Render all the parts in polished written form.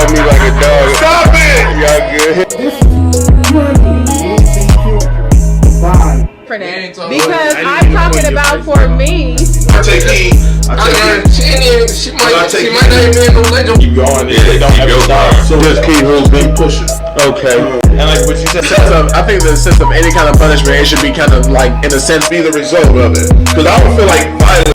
love me like a dog. Stop it! Y'all good? Because I'm talking about for me. I take heed. She might not even be in the legend. Keep going. They don't ever stop. So let's keep pushing. Okay. And like what you said, I think the sense of any kind of punishment, it should be kind of like, in a sense, Be the result of it. Because I don't feel like violence.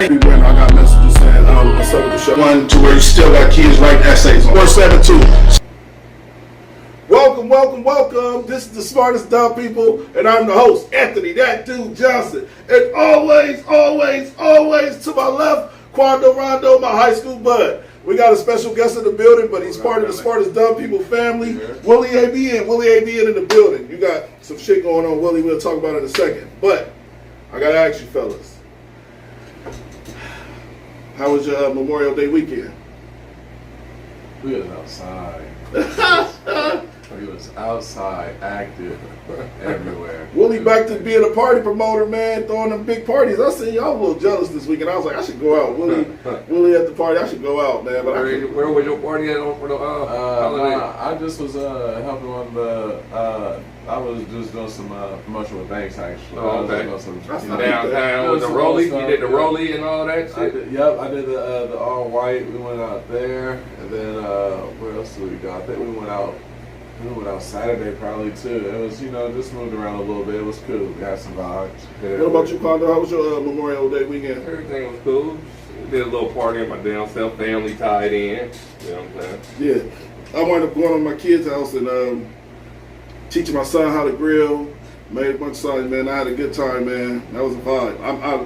When I got messages saying, what's up with the show? One to where you still got kids writing essays on 472. Welcome. This is the Smartest Dumb People, and I'm the host, Anthony, that dude Johnson. And always to my left, Quando Rondo, my high school bud. We got a special guest in the building, but he's part of the Smartest Dumb People family. Willie ABN in the building. You got some shit going on, Willie. We'll talk about it in a second. But I gotta ask you, fellas, how was your Memorial Day weekend? We was outside. We was outside, active, everywhere. Willie back to being a party promoter, man, throwing them big parties. I seen y'all a little jealous this weekend. I was like, I should go out. Willie at the party, I should go out, man. But Where was your party at for the holiday? I just was helping on the. I was just doing some promotion with banks actually. Oh, okay. That's not Downtown with the rollie. You did the rollie and all that shit. I did the all white. We went out there, and then where else did we go? I think we went out. We went out Saturday probably too. It was, just moved around a little bit. It was cool. We had some vibes. What about you, Quando? How was your Memorial Day weekend? Everything was cool. Did a little party in my damn self. Family tied in. You know what I'm saying? Yeah. I wound up going to my kid's house and teaching my son how to grill. Made a bunch of songs, man. I had a good time, man. That was a vibe.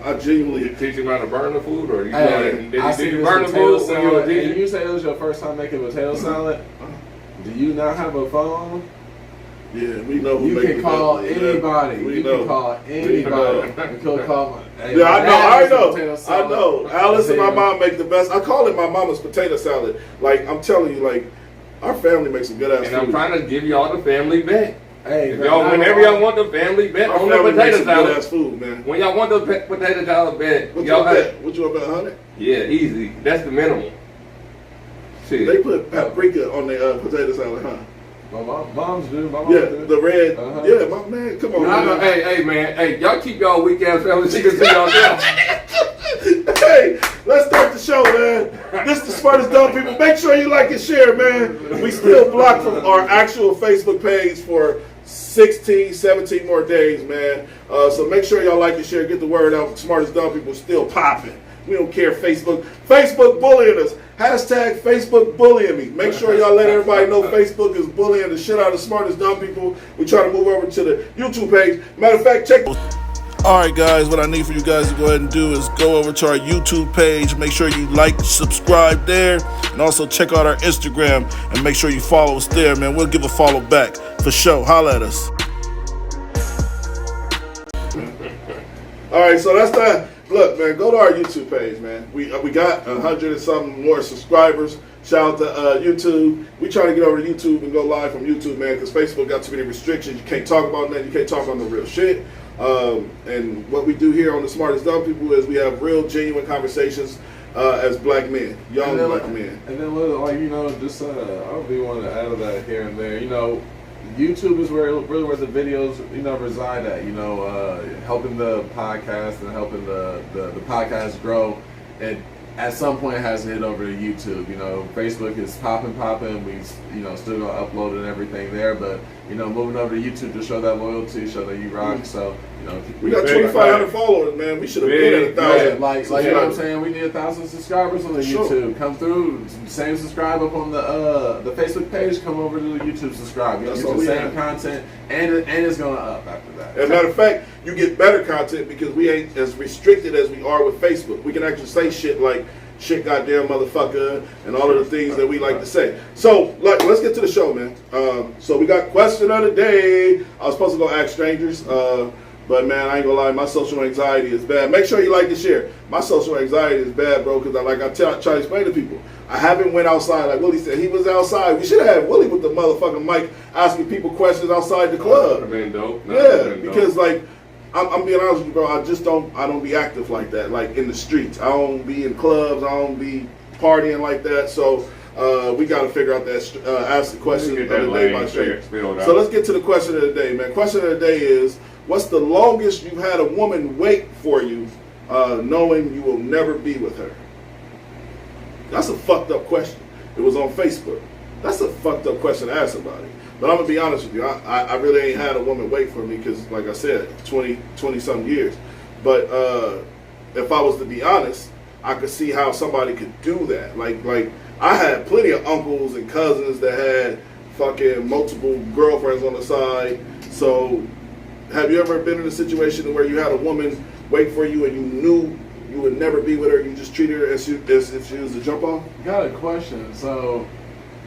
I genuinely... You teach him how to burn the food, or did you burn the food when you were teaching? Did you say it was your first time making potato salad? Do you not have a phone? Yeah, we know who you can call anybody. You can call anybody. You can call yeah, I know. Alice and my mom make the best. I call it my mama's potato salad. Like, I'm telling you, like, our family makes some good ass food. And I'm trying to give y'all the family bet. Hey, whenever y'all want the family bet on the potato salad, good ass food, man. When y'all want the potato salad bet, what you want bet 100? Yeah, easy. That's the minimum. Shit. They put paprika on their potato salad, huh? My moms do. The red. Yeah, my man. Come on, man. Hey, man. Hey, y'all keep y'all weak ass family secrets to yourself. Hey, let's start the show, man. This is the Smartest Dumb People. Make sure you like and share, man. We still blocked from our actual Facebook page for 16, 17 more days, man. So make sure y'all like and share. Get the word out. Smartest Dumb People still popping. We don't care. Facebook bullying us. Hashtag Facebook bullying me. Make sure y'all let everybody know Facebook is bullying the shit out of Smartest Dumb People. We try to move over to the YouTube page. Matter of fact, check. Alright guys, what I need for you guys to go ahead and do is go over to our YouTube page. Make sure you like, subscribe there, and also check out our Instagram and make sure you follow us there, man. We'll give a follow back for sure. Holla at us. Alright, so that's that. Look, man, go to our YouTube page, man. We got 100 and something more subscribers. Shout out to YouTube. We try to get over to YouTube and go live from YouTube, man, because Facebook got too many restrictions. You can't talk about nothing. You can't talk on the real shit. And what we do here on the Smartest Dumb People is we have real, genuine conversations as black men, young black men. And then, just I'll be one to add to that here and there. YouTube is really where the videos reside at. Helping the podcast and helping the podcast grow. And at some point it has to hit over to YouTube. Facebook is popping. We still gonna upload and everything there, but moving over to YouTube to show that loyalty, show that you rock. So we got 2,500 followers, man. We should have been at 1,000. Like you know what I'm saying? We need 1,000 subscribers on the YouTube. Come through, same subscribe up on the Facebook page. Come over to the YouTube, subscribe. Get the same content, and it's gonna up after that. As a matter of fact, you get better content because we ain't as restricted as we are with Facebook. We can actually say shit like "shit, goddamn motherfucker," and all of the things that we like to say. So, let's get to the show, man. So we got question of the day. I was supposed to go ask strangers. But man, I ain't gonna lie, my social anxiety is bad. Make sure you like and share. My social anxiety is bad, bro, because I try to explain to people. I haven't went outside like Willie said. He was outside. We should have had Willie with the motherfucking mic asking people questions outside the club. That would have been dope. Because like I'm being honest with you, bro. I don't be active like that, like in the streets. I don't be in clubs. I don't be partying like that. So we got to figure out that ask the question of the day by straight. So let's get to the question of the day, man. Question of the day is: what's the longest you've had a woman wait for you, knowing you will never be with her? That's a fucked up question. It was on Facebook. That's a fucked up question to ask somebody. But I'm going to be honest with you. I really ain't had a woman wait for me because, like I said, 20-something years. But if I was to be honest, I could see how somebody could do that. Like I had plenty of uncles and cousins that had fucking multiple girlfriends on the side. So have you ever been in a situation where you had a woman wait for you and you knew you would never be with her, you just treated her as if she was a jump off? Got a question. So,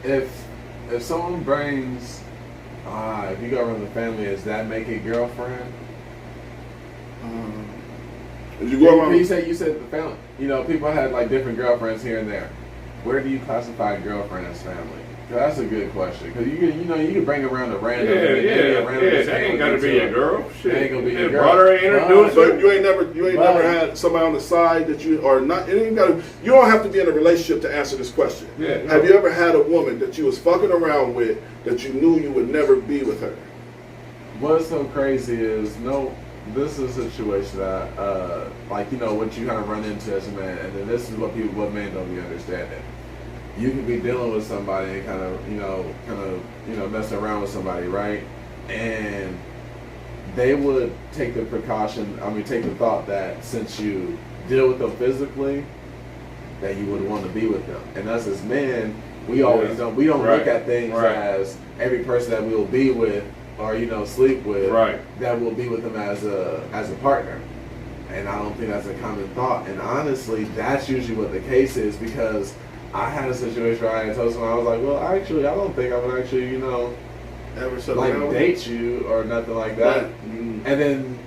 if someone brings, if you go around the family, does that make a girlfriend? If you go around, you said the family. You know, people had like different girlfriends here and there. Where do you classify a girlfriend as family? That's a good question because you can bring around a random. That ain't gotta be your girl. Shit, ain't gonna be your girl. Brought her, introduced her. But you ain't never had somebody on the side that you or not. It ain't gotta, you don't have to be in a relationship to answer this question. Yeah, no. Have you ever had a woman that you was fucking around with that you knew you would never be with her? What's so crazy is this is a situation that like what you kind of run into as a man, and then this is what men don't be understanding. You can be dealing with somebody and kind of messing around with somebody, right? And they would take the take the thought that since you deal with them physically, that you would want to be with them. And us as men, we always don't look at things as every person that we'll be with or sleep with, that we'll be with them as a partner. And I don't think that's a common thought. And honestly, that's usually what the case is because I had a situation where I told someone, I was like, well, actually, I don't think I would actually, ever date you or nothing like that. And then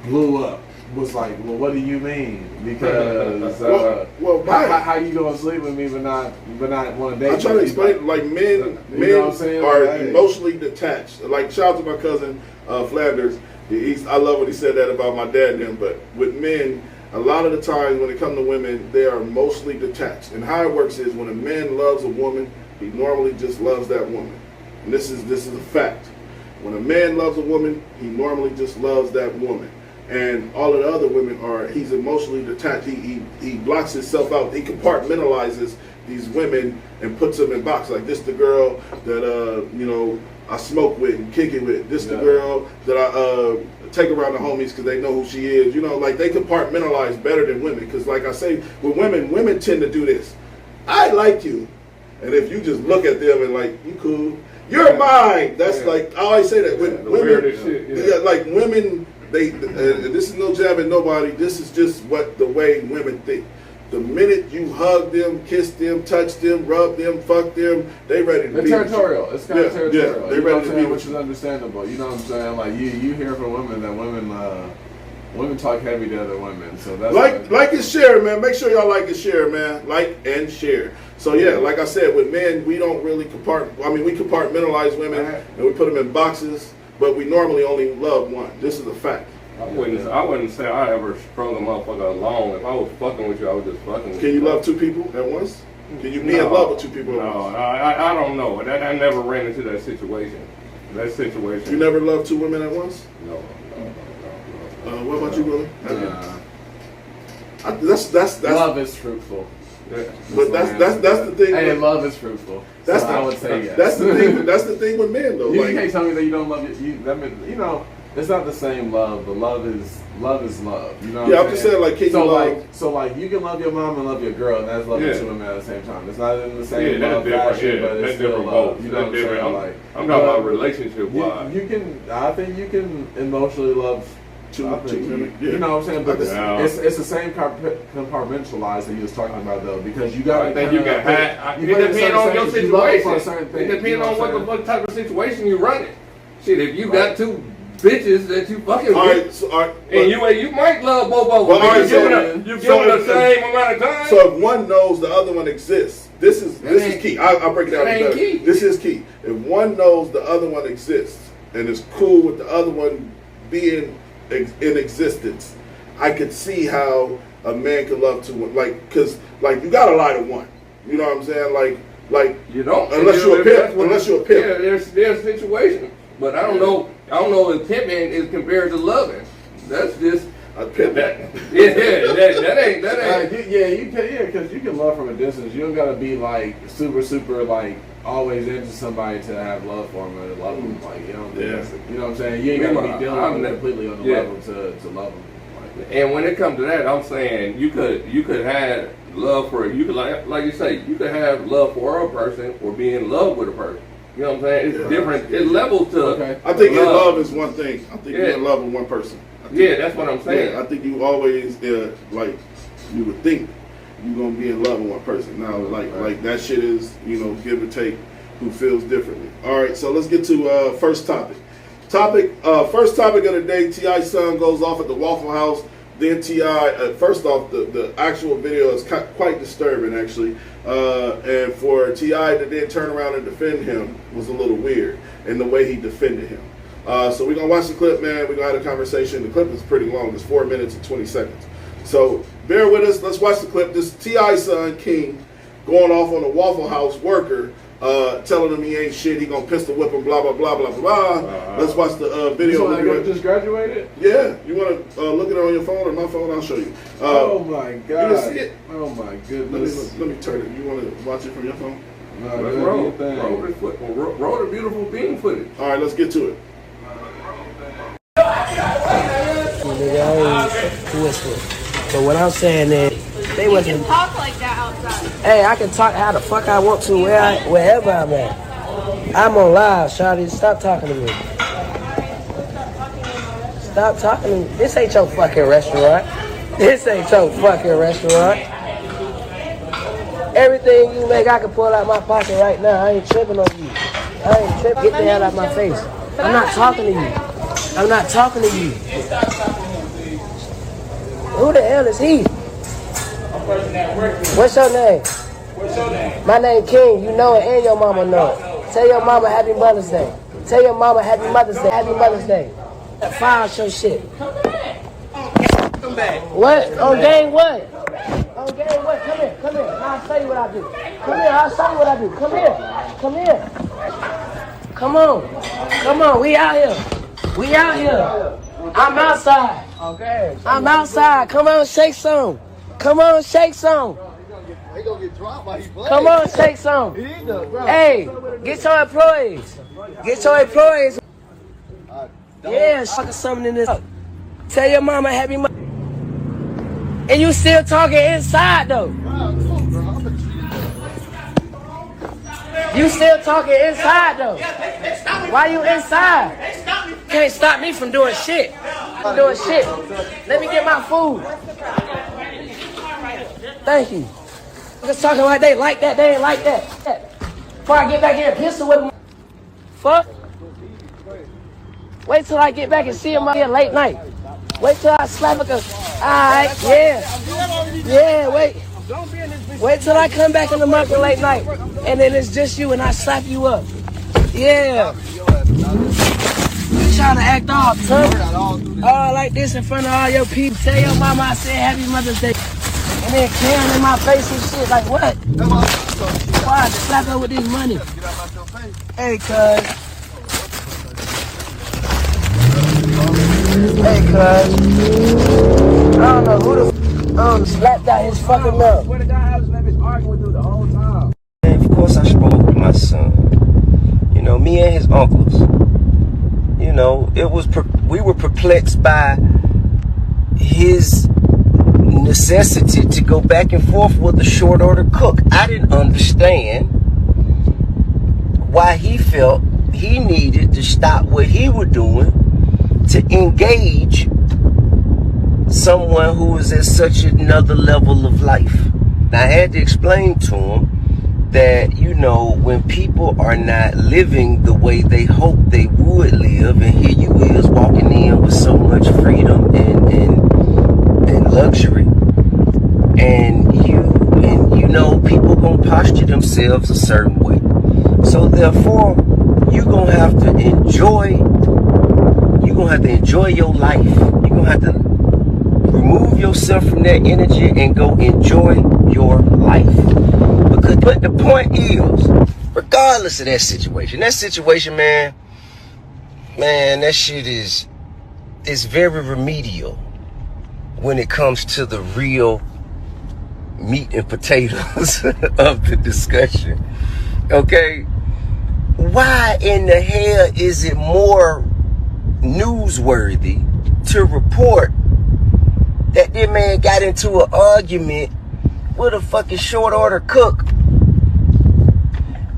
blew up. Was like, well, what do you mean? Because how you gonna sleep with me but not want to date? I'm trying to explain. Like men are emotionally detached. Like shout out to my cousin Flanders. I love what he said that about my dad and him. But with men, a lot of the times when it comes to women, they are mostly detached. And how it works is when a man loves a woman, he normally just loves that woman. And this is a fact. When a man loves a woman, he normally just loves that woman. And all of the other women he's emotionally detached. He blocks himself out. He compartmentalizes these women and puts them in boxes. Like this the girl that I smoke with and kick it with. This the girl that I take around the homies because they know who she is. Like they compartmentalize better than women. Because like I say, with women tend to do this. I like you. And if you just look at them and like, you cool. You're mine. That's like, I always say that. When women, like women, this is no jab at nobody. This is just the way women think. The minute you hug them, kiss them, touch them, rub them, fuck them, they ready to be territorial. It's kind of territorial. They ready to be, which is understandable. You know what I'm saying? Like you hear from women that women talk heavy to other women. So that's like and share, man. Make sure y'all like and share, man. Like and share. So yeah, like I said, with men, we don't really we compartmentalize women and we put them in boxes, but we normally only love one. This is a fact. I wouldn't say I ever strung a motherfucker along. If I was fucking with you, I was just fucking with you. Can you love two people at once? Can you be in love with two people at once? No, I don't know. I never ran into that situation. You never loved two women at once? No. What about you, Willie? That's love is fruitful. Yeah. But that's the thing. Hey, love is fruitful. I would say yes. That's the thing. That's the thing with men, though. You can't tell me that you don't love it. That means, it's not the same love, but love is love. You know? Yeah, I'm just saying, like, can you love? So you can love your mom and love your girl, and that's loving two women at the same time. It's not in the same love fashion, but it's still love. You know what I'm saying? I'm talking about relationship wise. I think you can emotionally love. You know what I'm saying? But it's the same compartmentalized that you was talking about, though, because you got. I think you can have. It depends on your situation. It depends on what type of situation you running. Shit, if you got two bitches that you fucking All with. right, so, all right, And you might love both of them. Well, all right, You give them the same amount of time. So if one knows the other one exists, this is key. I'll break it down. That ain't key. This is key. If one knows the other one exists and is cool with the other one being in existence, I could see how a man could love two women. Like, cause like you gotta lie to one. You know what I'm saying? Like you don't unless you're a pimp. Unless you're a pimp. Yeah, there's situations, but I don't know if pimping is compared to loving. That's just a pimp. That ain't. Because you can love from a distance. You don't gotta be like super like always into somebody to have love for them or to love them. Like you know what I'm saying. You ain't gotta be dealing with them completely on the level to love them. And when it comes to that, I'm saying you could have love for like you say, you could have love for a person or be in love with a person. You know what I'm saying? It's different. It's levels to. Okay. I think in love is one thing. I think you're in love with one person. That's what I'm saying. I think you always like you would think you're gonna be in love with one person. Now, like that shit is give or take. Who feels differently? All right, so let's get to first topic. First topic of the day. T.I.'s son goes off at the Waffle House. Then T.I. First off, the actual video is quite disturbing actually. And for T.I. to then turn around and defend him was a little weird in the way he defended him. So we're gonna watch the clip, man. We're gonna have a conversation. The clip is pretty long. It's 4 minutes and 20 seconds. So bear with us. Let's watch the clip. This T.I.'s son King going off on a Waffle House worker. Telling him he ain't shit, he gonna pistol whip him, blah blah blah blah blah. Let's watch the video. So I just graduated? Yeah, you wanna look at it on your phone or my phone? I'll show you. Oh my god! You wanna see it? Oh my goodness! Let me turn it. You wanna watch it from your phone? Roll the beautiful bean footage. All right, let's get to it. But what I'm saying is, they wasn't. You can talk like that outside. Hey, I can talk how the fuck I want to wherever I'm at. I'm on live, shawty. Stop talking to me. Stop talking to me. This ain't your fucking restaurant. This ain't your fucking restaurant. Everything you make, I can pull out my pocket right now. I ain't tripping on you. I ain't tripping. Get the hell out of my face. I'm not talking to you. I'm not talking to you. Who the hell is he? What's your name? What's your name? My name King. You know it and your mama know it. Tell your mama Happy Mother's Day. Tell your mama Happy Mother's Day. Happy Mother's Day. File your shit. Come back. What? On game what? On game what? Come here. Come here. I'll show you what I do. Come here. I'll show you what I do. Come here. Come here. Come on. Come on. We out here. We out here. I'm outside. Okay. I'm outside. Come on, shake some. Come on, shake some. He gonna get dropped while he plays. Come on, shake some. Hey, get your employees. Get your employees. Yeah, fucking something in this. Tell your mama Happy Mother. And you still talking inside though. You still talking inside though. Why you inside? Can't stop me from doing shit. I'm doing shit. Let me get my food. Thank you. Just talking like they like that, they ain't like that. Before I get back here and pistol with them. Fuck. Wait till I get back and see him out here late night. Wait till I slap a alright, yeah. Yeah, wait. Wait till I come back in the market late night. And then it's just you and I slap you up. Yeah. You trying to act off, son. All like this in front of all your people. Tell your mama I said Happy Mother's Day. And then Karen in my face and shit, like what? Why? Slap her with this money. Hey, cuz. Hey, cuz. I don't know who the slapped out his fucking mouth. Where the guy I was arguing with you the whole time. And of course I spoke with my son. You know, me and his uncles. You know, we were perplexed by his necessity to go back and forth with a short order cook. I didn't understand why he felt he needed to stop what he was doing to engage someone who was at such another level of life. Now, I had to explain to him that, you know, when people are not living the way they hope they would live, and here you is walking in with so much freedom and luxury, and you know, people gonna posture themselves a certain way. So therefore, you're gonna have to enjoy your life. You're gonna have to remove yourself from that energy and go enjoy your life. But the point is, regardless of that situation, man, that shit is very remedial when it comes to the real meat and potatoes of the discussion. Okay? Why in the hell is it more newsworthy to report that this man got into an argument with a fucking short order cook,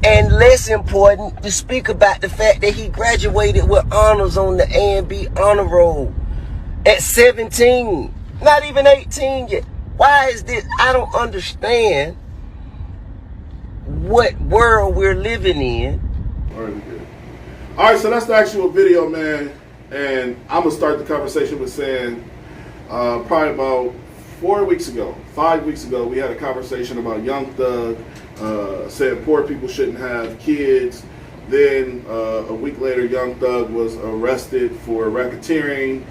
and less important to speak about the fact that he graduated with honors on the A&B honor roll at 17, not even 18 yet? Why is this? I don't understand what world we're living in. All right, so that's the actual video, man. And I'm going to start the conversation with saying probably about 5 weeks ago, we had a conversation about Young Thug saying poor people shouldn't have kids. Then a week later, Young Thug was arrested for racketeering.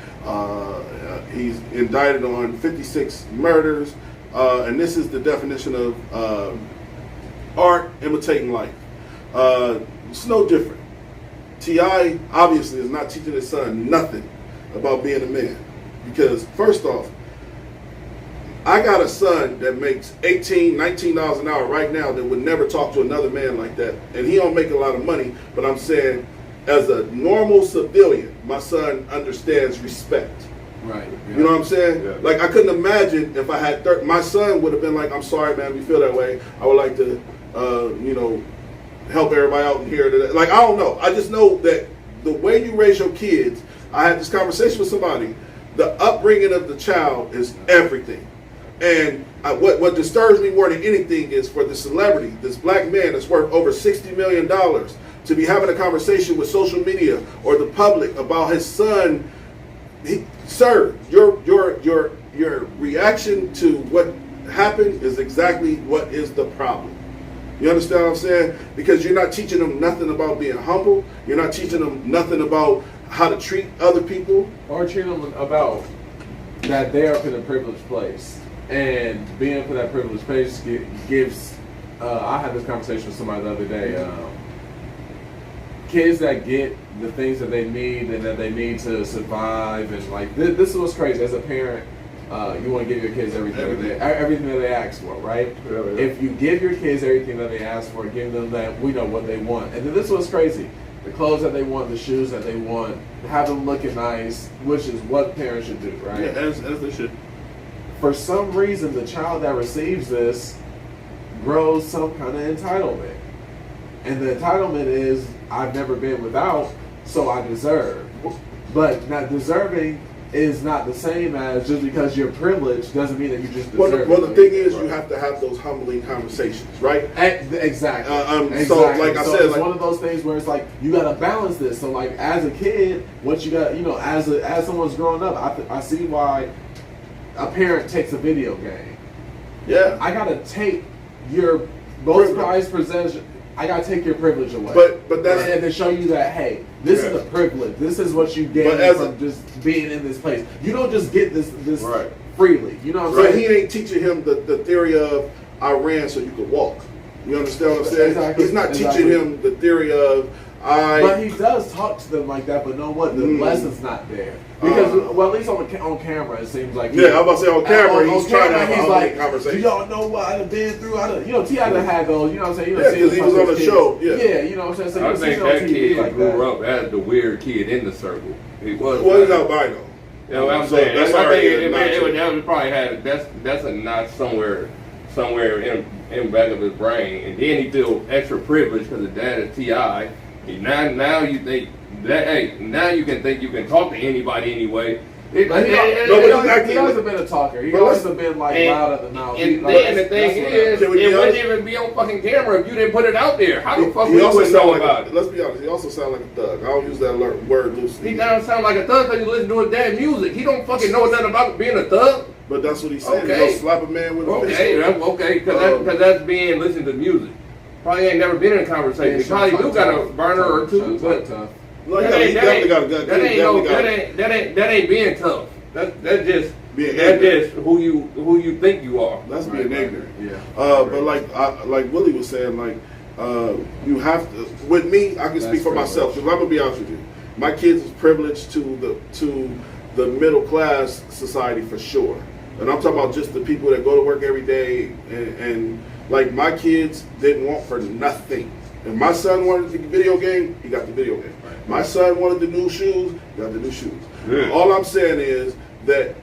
He's indicted on 56 murders. And this is the definition of art imitating life. It's no different. T.I. obviously is not teaching his son nothing about being a man. Because first off, I got a son that makes $18, $19 an hour right now that would never talk to another man like that. And he don't make a lot of money, but I'm saying as a normal civilian, my son understands respect. Right. Yeah. You know what I'm saying? Yeah. Like, I couldn't imagine if I had my son would have been like, I'm sorry, man, we feel that way. I would like to, help everybody out in here. Like, I don't know. I just know that the way you raise your kids, I had this conversation with somebody, the upbringing of the child is everything. And what disturbs me more than anything is for the celebrity, this black man that's worth over $60 million, to be having a conversation with social media or the public about his son. Sir, your reaction to what happened is exactly what is the problem. You understand what I'm saying? Because you're not teaching them nothing about being humble. You're not teaching them nothing about how to treat other people. Or treat them about that they are in a privileged place. And being in that privileged place gives, I had this conversation with somebody the other day, kids that get the things that they need and that they need to survive, and like, this is what's crazy. As a parent, you want to give your kids everything that they ask for, right? Yeah. If you give your kids everything that they ask for, give them that, we know what they want. And then this is what's crazy. The clothes that they want, the shoes that they want, have them looking nice, which is what parents should do, right? Yeah, as they should. For some reason, the child that receives this grows some kind of entitlement. And the entitlement is, I've never been without, so I deserve. But not deserving is not the same as just because you're privileged doesn't mean that you just deserve. Well, the thing is, you have to have those humbling conversations, right? Exactly. So, like I said, it's one of those things where it's like you got to balance this. So, like, as a kid, what you got, as someone's growing up, I see why a parent takes a video game. Yeah. I gotta take your most prized possession. I gotta take your privilege away. But that's and to show you that, hey, this is a privilege. This is what you get from just being in this place. You don't just get this right. freely. You know what I'm saying? He ain't teaching him the theory of I ran so you could walk. You understand what I'm saying? Exactly. He's not teaching him the theory of But he does talk to them like that. But know what? The lesson's not there. Because, well, at least on camera, it seems like. Yeah, I'm about to say on camera, he's trying to have a like, conversation. Do y'all know what I've been through? T.I. done had those, you know what I'm saying? Yeah, because he was on the show. Yeah, you know what I'm saying? So I think that kid grew up as the weird kid in the circle. He was. Well, he's albino. You know what I'm saying? That's that would probably have that's a notch somewhere in back of his brain, and then he feels extra privileged because his dad is T.I. Now you think that now you can think you can talk to anybody anyway. He hasn't been a talker. He always have been like loud at the mouth. And the thing is, it wouldn't even be on fucking camera if you didn't put it out there. How the fuck we would know about it? Let's be honest. He also sounds like a thug. I don't use that word loosely. He doesn't sound like a thug because you listen to his damn music. He don't fucking know nothing about being a thug. But that's what he said. Okay. He'll slap a man with a pistol. Okay, because that's being listening to music. Probably ain't never been in a conversation. He probably do got a burner or two, but that ain't being tough. That's just who you think you are. That's being ignorant. Yeah. But like Willie was saying, like you have to. With me, I can speak for myself. Because I'm gonna be honest with you, my kids is privileged to the middle class society for sure. And I'm talking about just the people that go to work every day and like my kids didn't want for nothing. If my son wanted the video game, he got the video game. Right. My son wanted the new shoes, he got the new shoes. Yeah. All I'm saying is that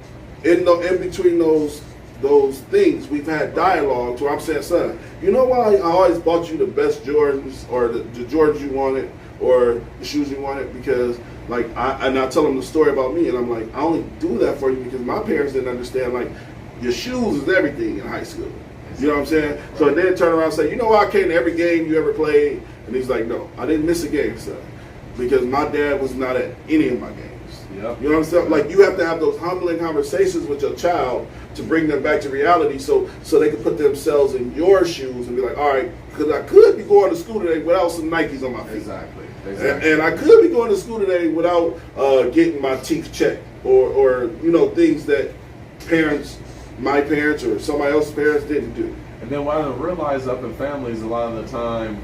in between those things, we've had dialogue where I'm saying, son, you know why I always bought you the best Jordans or the Jordans you wanted or the shoes you wanted? Because like I tell them the story about me, and I'm like, I only do that for you because my parents didn't understand like your shoes is everything in high school. You know what I'm saying? Right. So then turn around and say, you know why I came to every game you ever played? And he's like, no, I didn't miss a game, son, because my dad was not at any of my games. Yep. You know what I'm saying? Like you have to have those humbling conversations with your child to bring them back to reality, so they can put themselves in your shoes and be like, all right, because I could be going to school today without some Nikes on my feet. Exactly. And I could be going to school today without getting my teeth checked or you know, things that my parents or somebody else's parents didn't do. And then what I realize up in families a lot of the time,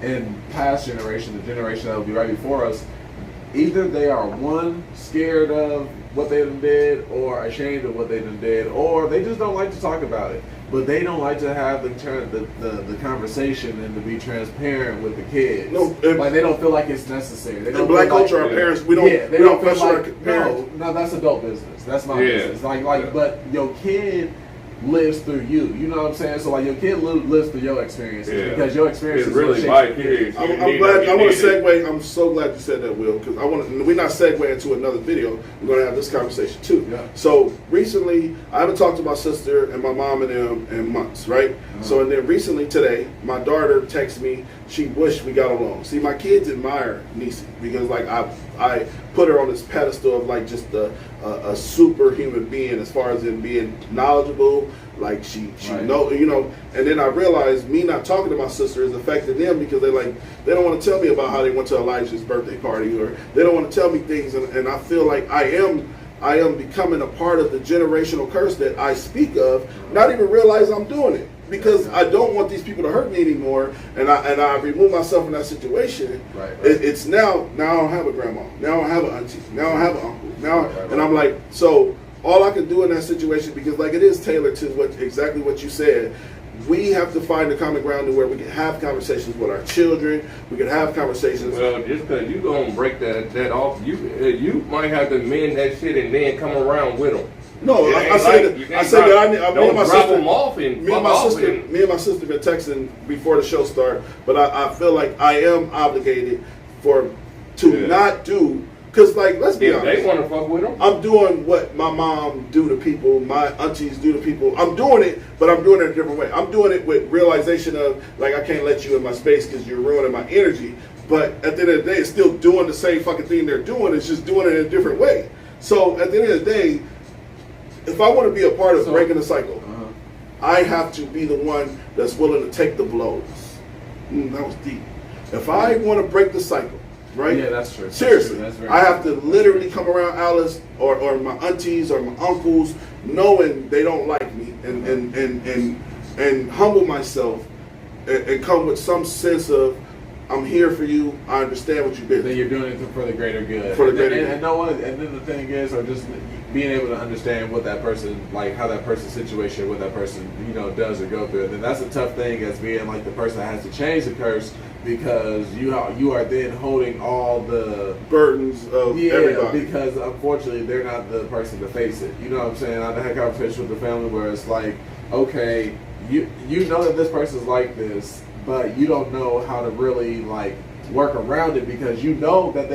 in past generation, the generation that will be right before us, either they are one, scared of what they done did, or ashamed of what they done did, or they just don't like to talk about it. But they don't like to have the conversation and to be transparent with the kids. No, like they don't feel like it's necessary. They don't in black culture, our parents, we don't pressure our parents. No, that's adult business. That's my business. But your kid lives through you. You know what I'm saying? So like your kid lives through your experiences because your experience is really my kid. I'm glad. I want to segue. I'm so glad you said that, Will, because I want to. We're not segueing into another video. We're going to have this conversation too. Yeah. So recently, I haven't talked to my sister and my mom and them in months, right? Uh-huh. So and then recently today, my daughter texted me. She wished we got along. See, my kids admire Niecy because like I put her on this pedestal of like just a superhuman being as far as in being knowledgeable. Like she right. know, you know, and then I realized me not talking to my sister is affecting them because they don't want to tell me about how they went to Elijah's birthday party, or they don't want to tell me things, and I feel like I am becoming a part of the generational curse that I speak of, not even realize I'm doing it. Because I don't want these people to hurt me anymore, and I remove myself in that situation. Right. It's now I don't have a grandma, now I have an auntie, now I have an uncle, now, and I'm like, so all I can do in that situation, because like it is tailored to exactly what you said. We have to find a common ground to where we can have conversations with our children. We can have conversations. Well, just because you gonna break that off, you might have to mend that shit and then come around with them. No, I say that me and my sister, me and my sister been texting before the show start, but I feel like I am obligated to not do, because like let's be honest, they want to fuck with them. I'm doing what my mom do to people, my aunties do to people. I'm doing it, but I'm doing it a different way. I'm doing it with realization of like I can't let you in my space because you're ruining my energy. But at the end of the day, it's still doing the same fucking thing they're doing. It's just doing it in a different way. So at the end of the day, if I want to be a part of breaking the cycle, I have to be the one that's willing to take the blows. That was deep. If I want to break the cycle, right? Yeah, that's true. Seriously, that's very I have to literally come around Alice or my aunties or my uncles, knowing they don't like me, and humble myself, and come with some sense of I'm here for you. I understand what you've been. Then you're doing it for the greater good. For the greater good. And then the thing is, or just being able to understand what that person, like how that person's situation, what that person, you know, does or go through. And then that's a tough thing as being like the person that has to change the curse, because you are then holding all the burdens of everybody. Because unfortunately they're not the person to face it. You know what I'm saying? I had a conversation with the family where it's like, okay, you know that this person's like this, but you don't know how to really like work around it, because you know that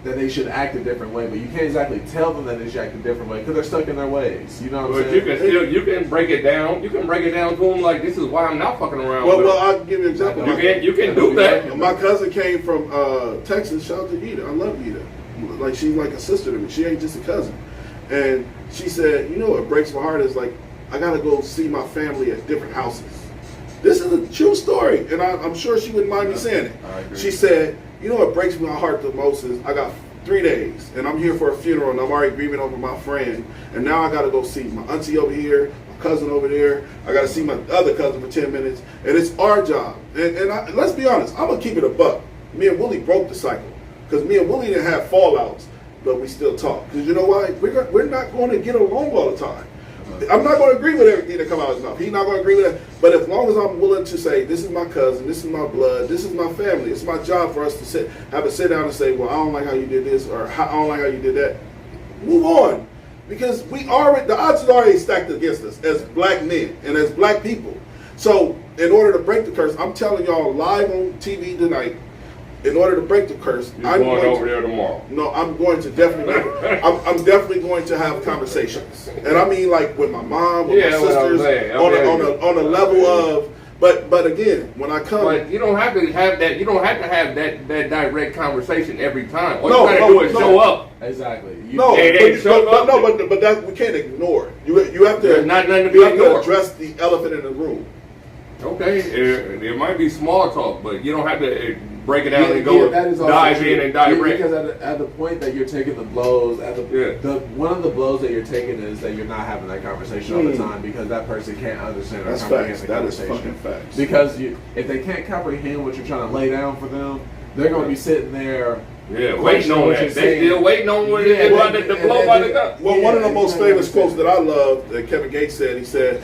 that they should act a different way, but you can't exactly tell them that they should act a different way because they're stuck in their ways. You know what I'm saying? But you can break it down. You can break it down to them like, this is why I'm not fucking around. Well, I'll give you an example. You can do that. My cousin came from Texas. Shout out to Ida. I love Ida. Like, she's like a sister to me. She ain't just a cousin. And she said, you know what breaks my heart is like, I gotta go see my family at different houses. This is a true story, and I'm sure she wouldn't mind me saying it. She said, you know what breaks my heart the most is I got 3 days, and I'm here for a funeral, and I'm already grieving over my friend, and now I got to go see my auntie over here, my cousin over there. I got to see my other cousin for 10 minutes, and it's our job. And let's be honest, I'm going to keep it a buck. Me and Willie broke the cycle, because me and Willie didn't have fallouts, but we still talk. Because you know why? We're not going to get along all the time. I'm not going to agree with everything that comes out of his mouth. He's not going to agree with that. But as long as I'm willing to say, this is my cousin, this is my blood, this is my family, it's my job for us to have a sit down and say, well, I don't like how you did this, or I don't like how you did that. Move on. Because the odds are already stacked against us as black men and as black people. So in order to break the curse, I'm telling y'all live on TV tonight, in order to break the curse, I'm going over there tomorrow. No, I'm going to definitely. I'm definitely going to have conversations, and I mean like with my mom, with my sisters, on a level of. But again, when I come, but you don't have to have that. You don't have to have that direct conversation every time. All you gotta do is show up. Exactly. But that we can't ignore it. You have to. There's not nothing to be You have ignored. to address the elephant in the room. Okay, it might be small talk, but you don't have to break it down and go dive in and direct. Because at the point that you're taking the blows, one of the blows that you're taking is that you're not having that conversation all the time because that person can't understand or comprehend the conversation. That is fucking facts. Because if they can't comprehend what you're trying to lay down for them, they're going to be sitting there. Yeah, waiting on that. They still waiting on the blow by the gun. Well, one of the most famous quotes that I love that Kevin Gates said, he said,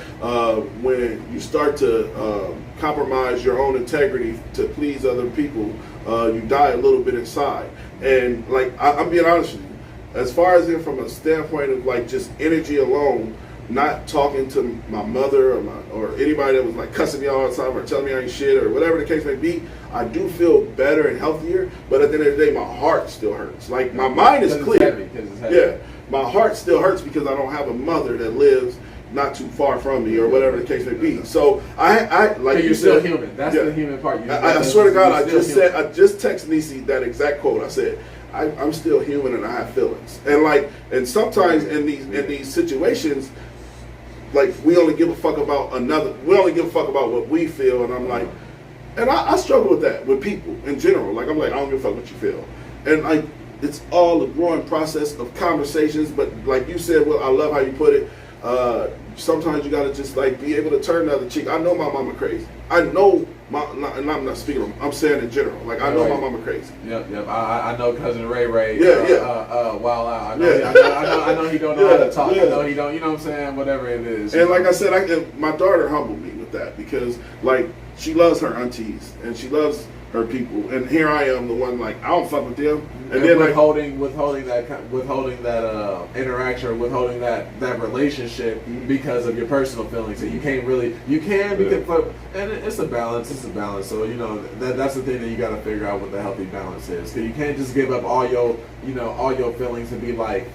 when you start to compromise your own integrity to please other people, you die a little bit inside. And like, I'm being honest with you, as far as it from a standpoint of like just energy alone, not talking to my mother or anybody that was like cussing me all the time or telling me I ain't shit or whatever the case may be, I do feel better and healthier, but at the end of the day, my heart still hurts. Like, my mind is clear. Yeah, my heart still hurts because I don't have a mother that lives not too far from me or whatever the case may be. So I like you're still human. That's the human part. I swear to God, I just texted Nisi that exact quote. I said, I'm still human and I have feelings. And sometimes in these situations, like, we only give a fuck about what we feel, and I'm like, and I struggle with that with people in general. Like, I'm like, I don't give a fuck what you feel, and like, it's all a growing process of conversations. But like you said, well, I love how you put it. Sometimes you gotta just like be able to turn the other cheek. I know my mama crazy. I know and I'm not speaking. I'm saying in general. Like, I know my mama crazy. Yep. I know cousin Ray. Wild out. I know he don't know how to talk. I know he don't. You know what I'm saying? Whatever it is. And like I said, my daughter humbled me with that because like she loves her aunties and she loves her people, and here I am, the one like I don't fuck with them, and then withholding that interaction, or withholding that relationship because of your personal feelings. So you can and it's a balance. It's a balance. So you know that's the thing that you got to figure out what the healthy balance is. Because you can't just give up all your feelings and be like,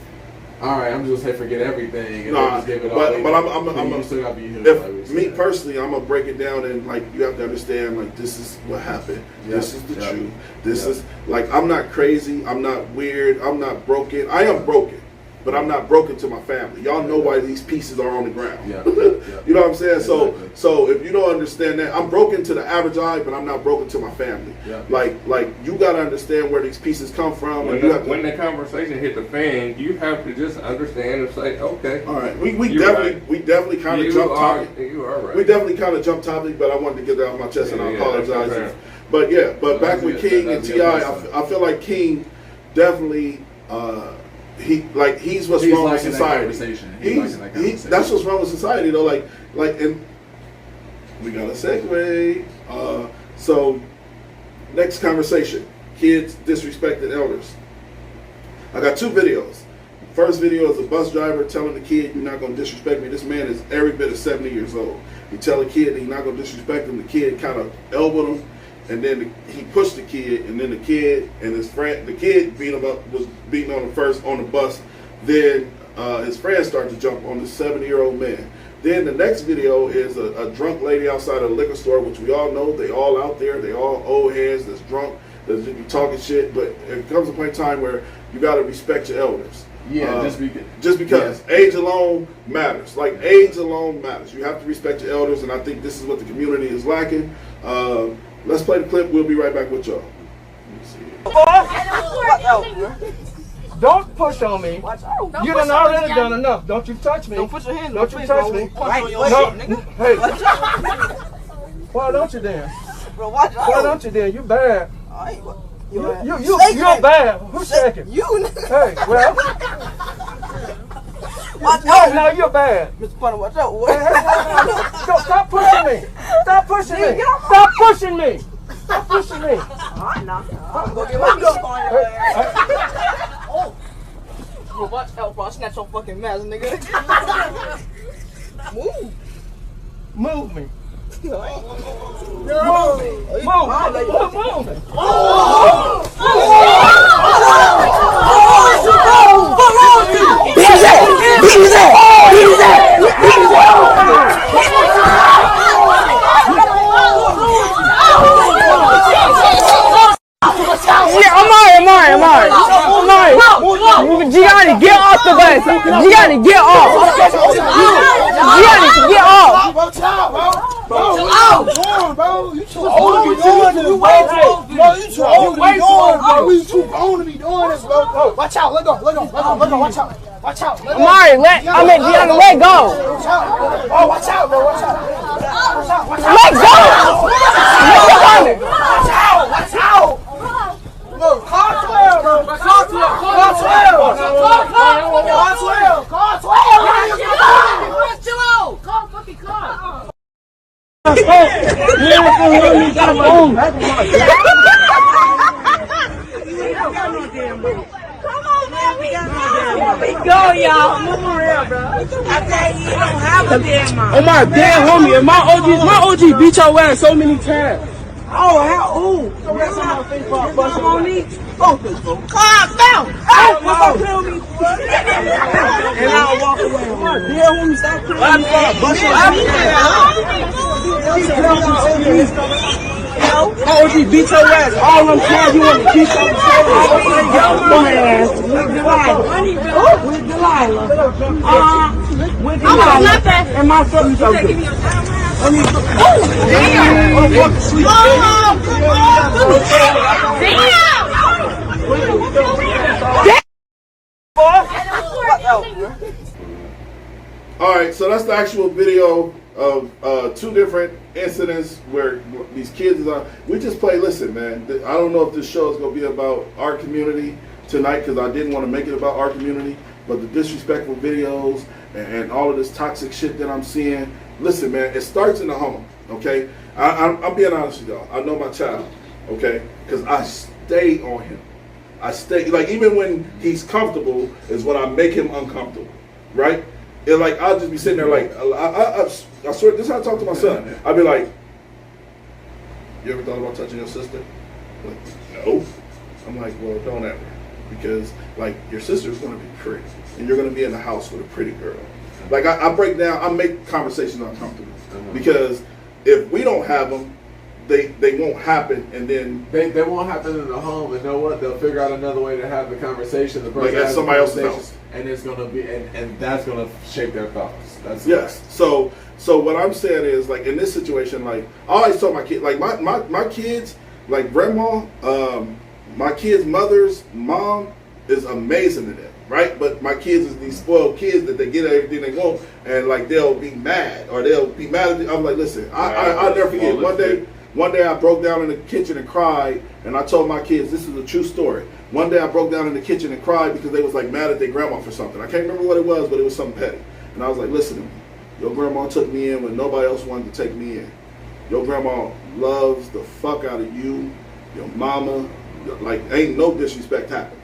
all right, I'm just gonna forget everything and just give it all. But you still gotta be human. Me personally, I'm gonna break it down and like you have to understand like this is what happened. This is the truth. This is like I'm not crazy. I'm not weird. I'm not broken. I am broken, but I'm not broken to my family. Y'all know why these pieces are on the ground. You know what I'm saying? Exactly. So if you don't understand that, I'm broken to the average eye, but I'm not broken to my family. Like you gotta understand where these pieces come from. When the conversation hit the fan, you have to just understand and say, okay. All right. We definitely kind of jumped topic. You are right. We definitely kind of jumped topic, but I wanted to get that off my chest, and I apologize. But back with King and T.I., I feel like King definitely. He's what's wrong with society. That's what's wrong with society, though. And we got a segue. So next conversation: kids disrespecting elders. I got 2 videos. First video is a bus driver telling the kid, "You're not gonna disrespect me." This man is every bit of 70 years old. He tell a kid that he's not gonna disrespect him. The kid kind of elbowed him, and then he pushed the kid, and then the kid and his friend, the kid beat him up, was beating on him first on the bus. Then his friend started to jump on the 70-year-old man. Then the next video is a drunk lady outside of a liquor store, which we all know, they all out there, they all old heads that's drunk, that's just be talking shit, but it comes a point in time where you got to respect your elders. Yeah, just because age alone matters. Like, age alone matters. You have to respect your elders, and I think this is what the community is lacking. Let's play the clip. We'll be right back with y'all. Don't push on me. You done already done enough. Don't you touch me. Don't put your hands Don't you touch me. No. Hey. Why don't you then? Bro, watch out. Why don't you then? You bad. You're bad. Who's shaking? You. Hey, well. Watch out. No, you're bad. Mr. Punter, watch out. Go, stop pushing me. Stop pushing me. Stop pushing me. Stop pushing me. I'm gonna get my gun on your ass. Oh. Bro, watch out, bro. Snatch your fucking mask, nigga. Move. Move me. Move me. Gianni, get off the bus. Gianni, get off. Gianni, get off. You too old to be doing this, bro. You too old to be doing this, bro. We too old to be doing this, bro. Watch out, let go, watch out. Watch out. Amari, Gianni, let go. Watch out. Oh, watch out, bro. Watch out. Let go. Watch out. Bro, car 12, bro. Car 12. Chill out. Call fucking car. Go, y'all. Move around, bro. I tell you, you don't have a damn mom. Oh my damn homie, and my OG beat your ass so many times. Oh, how? Ooh. Come on, these focus, bro. Calm down. Oh, don't kill me. And I'll walk away. Come on, dear homie, stop killing me. My OG beat your ass. All them times you want to beat your ass. With Delilah. With Delilah. And my son is okay. All right, so that's the actual video of two different incidents where these kids are. We just play. Listen, man. I don't know if this show is gonna be about our community tonight because I didn't want to make it about our community, but the disrespectful videos and all of this toxic shit that I'm seeing. Listen, man, it starts in the home, okay? I'm being honest with y'all. I know my child, okay? Because I stay on him. I stay, like, even when he's comfortable is when I make him uncomfortable, right? It, like, I'll just be sitting there like, I swear, this is how I talk to my son. I'll be like, you ever thought about touching your sister? I'm like, no. I'm like, well, don't ever. Because, like, your sister's going to be pretty. And you're going to be in the house with a pretty girl. Like, I break down, I make conversations uncomfortable. Because if we don't have them, they won't happen, and then they won't happen in the home. And know what? They'll figure out another way to have the conversation. The person like at somebody else's house, and it's gonna be, and that's gonna shape their thoughts. That's yes. So what I'm saying is, like, in this situation, like, I always tell my kids, like my kids, like grandma, my kids' mother's mom is amazing to them. Right, but my kids is these spoiled kids that they get everything they want, and like they'll be mad or they'll be mad at me. I'm like, listen, I'll never forget. One day I broke down in the kitchen and cried, and I told my kids, this is a true story. One day I broke down in the kitchen and cried because they was like mad at their grandma for something. I can't remember what it was, but it was something petty. And I was like, listen to me, your grandma took me in when nobody else wanted to take me in. Your grandma loves the fuck out of you, your mama. Like, ain't no disrespect happen.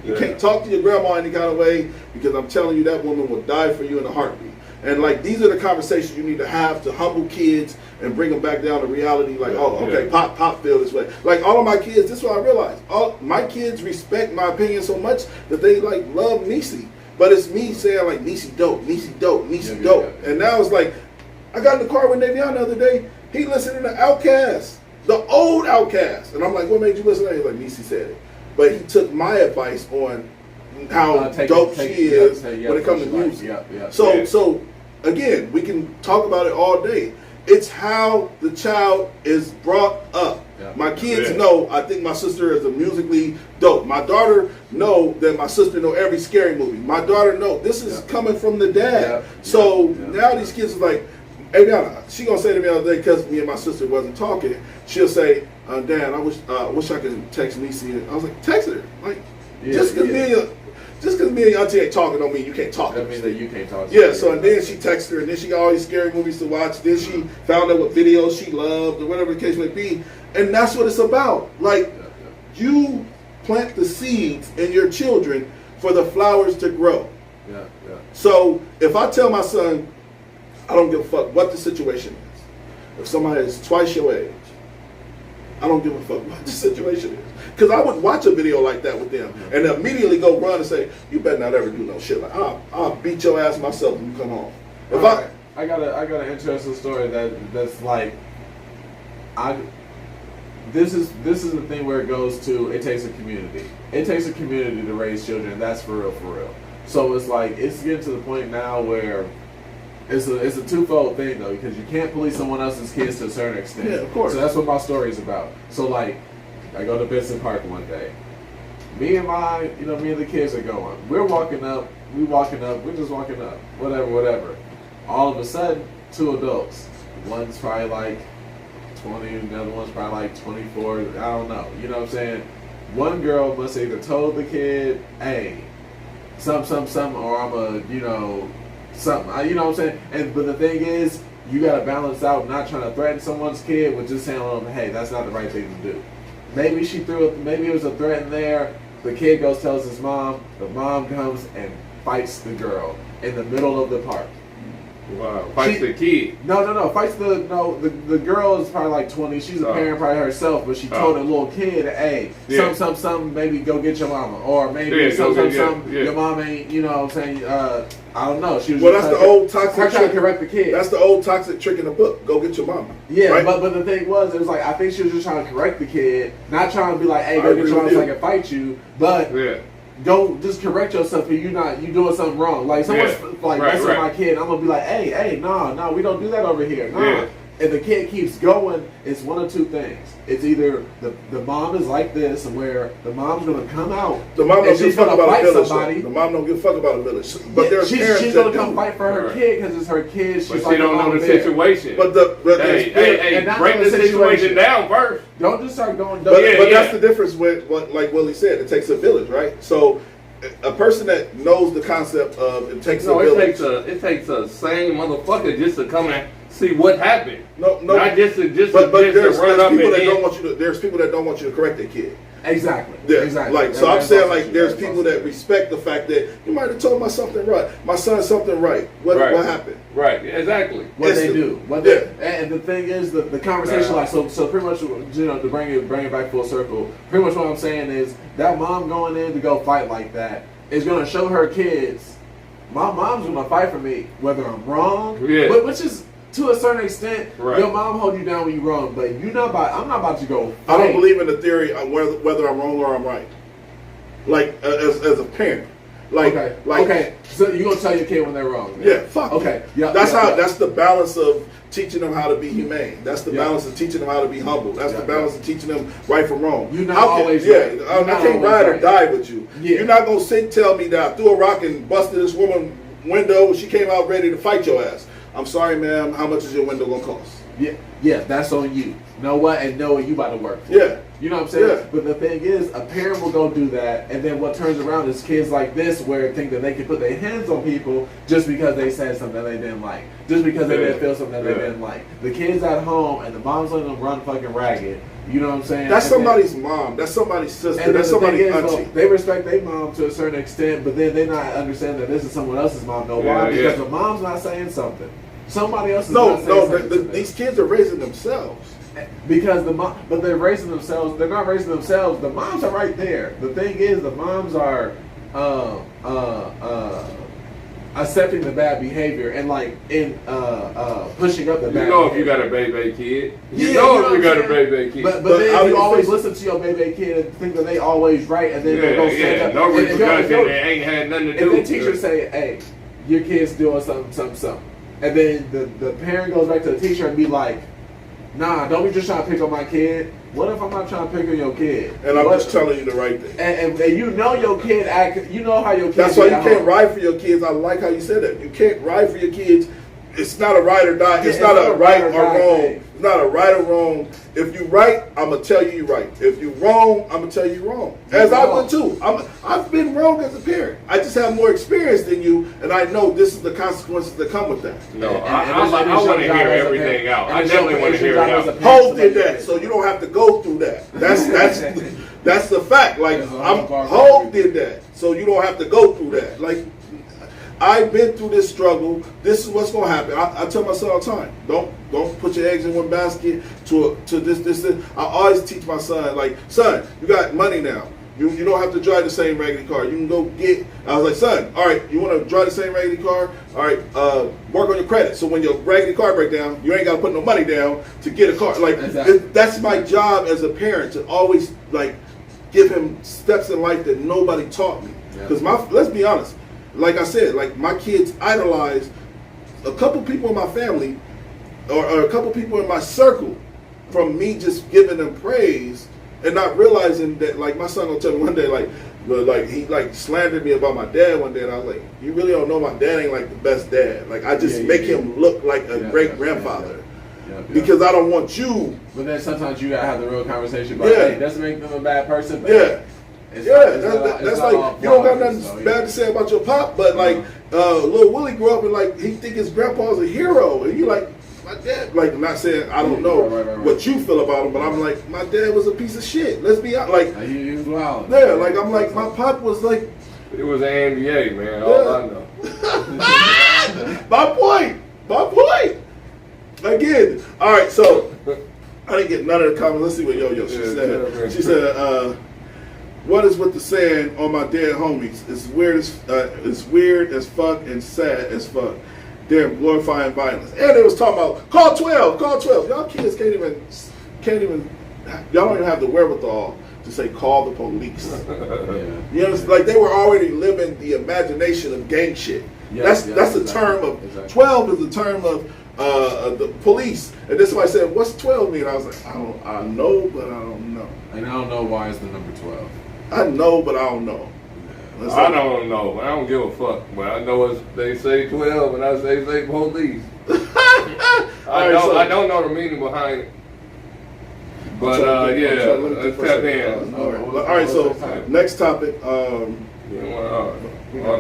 You can't talk to your grandma any kind of way, because I'm telling you, that woman will die for you in a heartbeat. And like these are the conversations you need to have to humble kids and bring them back down to reality. Like, oh, okay, Pop feel this way. Like all of my kids, this is what I realized. All my kids respect my opinion so much that they like love Niecy. But it's me saying like Niecy dope, Niecy dope, Niecy dope. And now it's like I got in the car with Navion the other day. He listening to Outkast, the old Outkast, and I'm like, what made you listen to that? He's like, Niecy said it. But he took my advice on how dope she is when it comes to music. So again, we can talk about it all day. It's how the child is brought up. My kids know I think my sister is a musically dope. My daughter know that my sister know every scary movie. My daughter know this is coming from the dad. So now these kids are like, hey Diana, she gonna say to me the other day because me and my sister wasn't talking. She'll say, Dad, I wish I could text Niecy. I was like, text her. Like, just because me and your auntie ain't talking don't mean you can't talk. That means that you can't talk. So and then she texted her, and then she got all these scary movies to watch. Then she found out what videos she loved, or whatever the case may be. And that's what it's about. Like, you plant the seeds in your children for the flowers to grow. So if I tell my son, I don't give a fuck what the situation is. If somebody is twice your age, I don't give a fuck what the situation is. Because I would watch a video like that with them and immediately go run and say, you better not ever do no shit like I'll beat your ass myself when you come home. If I got an interesting story that's like this is the thing where it goes to it takes a community. It takes a community to raise children, and that's for real. So it's like it's getting to the point now where it's a twofold thing though, because you can't police someone else's kids to a certain extent. Yeah, of course. So that's what my story is about. So like, I go to Benson Park one day. Me and the kids are going. We're walking up. We're just walking up. Whatever. All of a sudden, two adults. One's probably like 20, the other one's probably like 24. I don't know. You know what I'm saying? One girl must either told the kid, hey, something, or I'm a, something. You know what I'm saying? But the thing is, you got to balance out not trying to threaten someone's kid with just telling them, hey, that's not the right thing to do. Maybe maybe it was a threat in there. The kid goes, tells his mom. The mom comes and fights the girl in the middle of the park. Wow. Fights the kid. No. Fights the girl is probably like 20. She's a parent probably herself, but she told a little kid, hey, something, maybe go get your mama. Or maybe something, your mom ain't, you know what I'm saying, I don't know. She was that's the old toxic trick. To correct the kid. That's the old toxic trick in the book. Go get your mama. Yeah, right? but the thing was, it was like, I think she was just trying to correct the kid, not trying to be like, hey, go get your mama so I can fight you, but go just correct yourself if you doing something wrong. Like someone's like messing with my kid, I'm gonna be like, hey, no, we don't do that over here. Nah. If the kid keeps going, it's one of two things. It's either the mom is like this, where the mom's gonna come out. The mom don't give a fuck about a village. Somebody. The mom don't give a fuck about a village. But there's parents she's gonna come fight for her kid because it's her kid. She's but she don't know the situation. But hey, break the situation down first. Don't just start going. But that's the difference with what, like Willie said. It takes a village, right? So a person that knows the concept of it takes a village. It takes a sane motherfucker just to come and see what happened. No. Not just to there's people that don't want you to. There's people that don't want you to correct their kid. Exactly. Yeah. Exactly. Like so, I'm saying like there's people that respect the fact that you might have told my something right. My son something right. What happened? Right. Exactly. What they do. And the thing is the conversation like so pretty much to bring it back full circle. Pretty much what I'm saying is that mom going in to go fight like that is going to show her kids. My mom's going to fight for me whether I'm wrong. Yeah. Which is. To a certain extent, your mom hold you down when you're wrong, but I'm not about to go fight. I don't believe in the theory of whether I'm wrong or I'm right. Like as a parent, okay. So you gonna tell your kid when they're wrong? Yeah, fuck. Okay, yeah. That's the balance of teaching them how to be humane. That's the balance of teaching them how to be humble. That's the balance of teaching them right from wrong. You're not always right. I can't ride or die with you. Yeah. You're not gonna tell me that I threw a rock and busted this woman window when she came out ready to fight your ass. I'm sorry, ma'am. How much is your window gonna cost? yeah, that's on you. Know what? And know what you about to work for. Yeah. You know what I'm saying? Yeah. But the thing is, a parent will go do that, and then what turns around is kids like this where think that they can put their hands on people just because they said something they didn't like. Just because they didn't feel something they didn't like. The kids at home and the moms letting them run fucking ragged. You know what I'm saying? That's and somebody's mom. That's somebody's sister. and That's the thing somebody's is, auntie. they respect their mom to a certain extent, but then they not understand that this is someone else's mom. No, why? Because the mom's not saying something. Somebody else is not saying something. These kids are raising themselves. Because but they're raising themselves. They're not raising themselves. The moms are right there. The thing is, the moms are accepting the bad behavior and pushing up the bad. You know, behavior. if you got a baby kid, you know if you got a baby kid. But then you always listen to your baby kid and think that they always right, and then they go stand up. No And if repercussion. They ain't had nothing to do. If the teacher say, "Hey, your kid's doing something," and then the parent goes back to the teacher and be like, "Nah, don't be just trying to pick on my kid. What if I'm not trying to pick on your kid?" And I'm just telling you the right thing. And you know your kid act. You know how your kid. That's why you can't ride for your kids. I like how you said that. You can't ride for your kids. It's not a right or die. It's not a right or wrong. It's not a right or wrong. If you right, I'm gonna tell you you're right. If you wrong, I'm gonna tell you you're wrong. As I would too. I've been wrong as a parent. I just have more experience than you, and I know this is the consequences that come with that. No, I want to hear everything out. I definitely want to hear it out. Hope did that, so you don't have to go through that. That's the fact. Like Hope did that, so you don't have to go through that. Like I've been through this struggle. This is what's gonna happen. I tell my son all the time, don't put your eggs in one basket to this. I always teach my son, like, son, you got money now. You don't have to drive the same raggedy car. You can go get. I was like, son, all right, you want to drive the same raggedy car? All right, work on your credit. So when your raggedy car break down, you ain't got to put no money down to get a car. Like that's my job as a parent, to always like give him steps in life that nobody taught me. Because let's be honest, like I said, like my kids idolize a couple people in my family or a couple people in my circle from me just giving them praise. And not realizing that, like, my son gonna tell me one day, like he like slandered me about my dad one day, and I was like, you really don't know my dad ain't like the best dad. Like, I just make him look like a great grandfather because I don't want you. But then sometimes you gotta have the real conversation about, hey, it doesn't make them a bad person. But That's like, you don't got nothing bad to say about your pop, but like, little Willie grew up and like he think his grandpa's a hero, and you like. My dad, like, I'm not saying I don't know what you feel about him, but I'm like, my dad was a piece of shit. Let's be honest. Like, he was wild. Yeah, like, I'm like, my pop was like. It was an NBA, man. All I know. My point. Again. All right, so I didn't get none of the comments. Let's see what Yo-Yo she said. She said, what is with the saying on my dead homies? It's weird as fuck and sad as fuck. They're glorifying violence. And they was talking about call 12. Y'all kids can't even y'all don't even have the wherewithal to say call the police. You know, like they were already living the imagination of gang shit. That's the term of 12 is the term of the police. And this somebody said, what's 12 mean? I was like, I know, but I don't know. And I don't know why it's the number 12. I know, but I don't know. I don't know. I don't give a fuck. But I know they say 12 and I say police. I don't know the meaning behind it. But let's tap in. All right, so next topic. All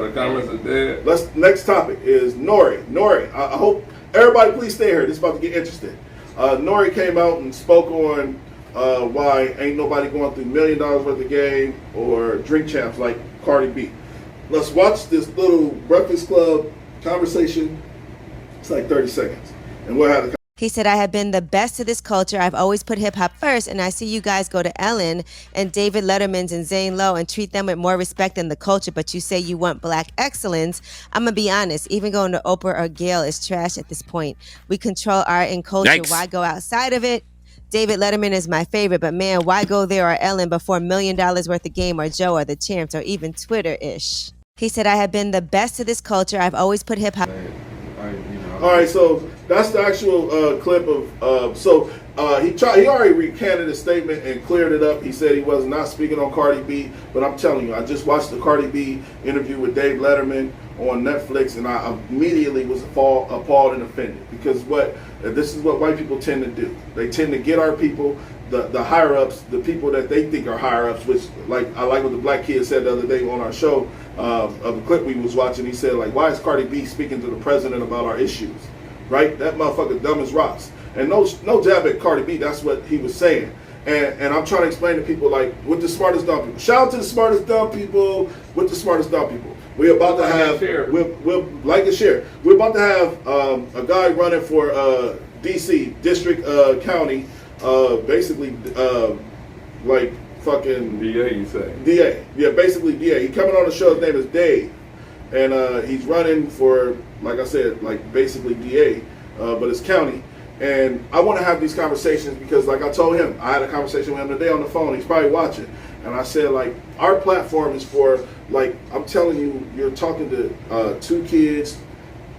the comments are dead. Next topic is Nori. I hope everybody please stay here. This is about to get interesting. Nori came out and spoke on why ain't nobody going through $1 million worth of game or drink champs like Cardi B. Let's watch this little Breakfast Club conversation. It's like 30 seconds. And we'll have the He said, I have been the best to this culture. I've always put hip hop first, and I see you guys go to Ellen and David Letterman's and Zane Lowe and treat them with more respect than the culture, but you say you want black excellence. I'm going to be honest, even going to Oprah or Gayle is trash at this point. We control art and culture. Yikes. Why go outside of it? David Letterman is my favorite, but man, why go there or Ellen before $1 million worth of game or Joe or the Champs or even Twitter-ish? He said, I have been the best to this culture. I've always put hip-hop. I All right, so that's the actual clip of. He already recanted his statement and cleared it up. He said he was not speaking on Cardi B, but I'm telling you, I just watched the Cardi B interview with Dave Letterman on Netflix, and I immediately was appalled and offended because this is what white people tend to do. They tend to get our people, the higher ups, the people that they think are higher ups. Which, I like what the black kid said the other day on our show of the clip we was watching. He said, why is Cardi B speaking to the president about our issues? Right? That motherfucker dumb as rocks. And no jab at Cardi B. That's what he was saying. And I'm trying to explain to people with the smartest dumb people. Shout out to the smartest dumb people with the smartest dumb people. We're about to have we'll like and share. We're about to have a guy running for DC district county, basically like fucking DA. You say DA? Yeah, basically DA. He coming on the show. His name is Dave, and he's running for, like I said, basically DA, but it's county. And I want to have these conversations because, like I told him, I had a conversation with him today on the phone. He's probably watching. And I said, our platform is for, I'm telling you, you're talking to 2 kids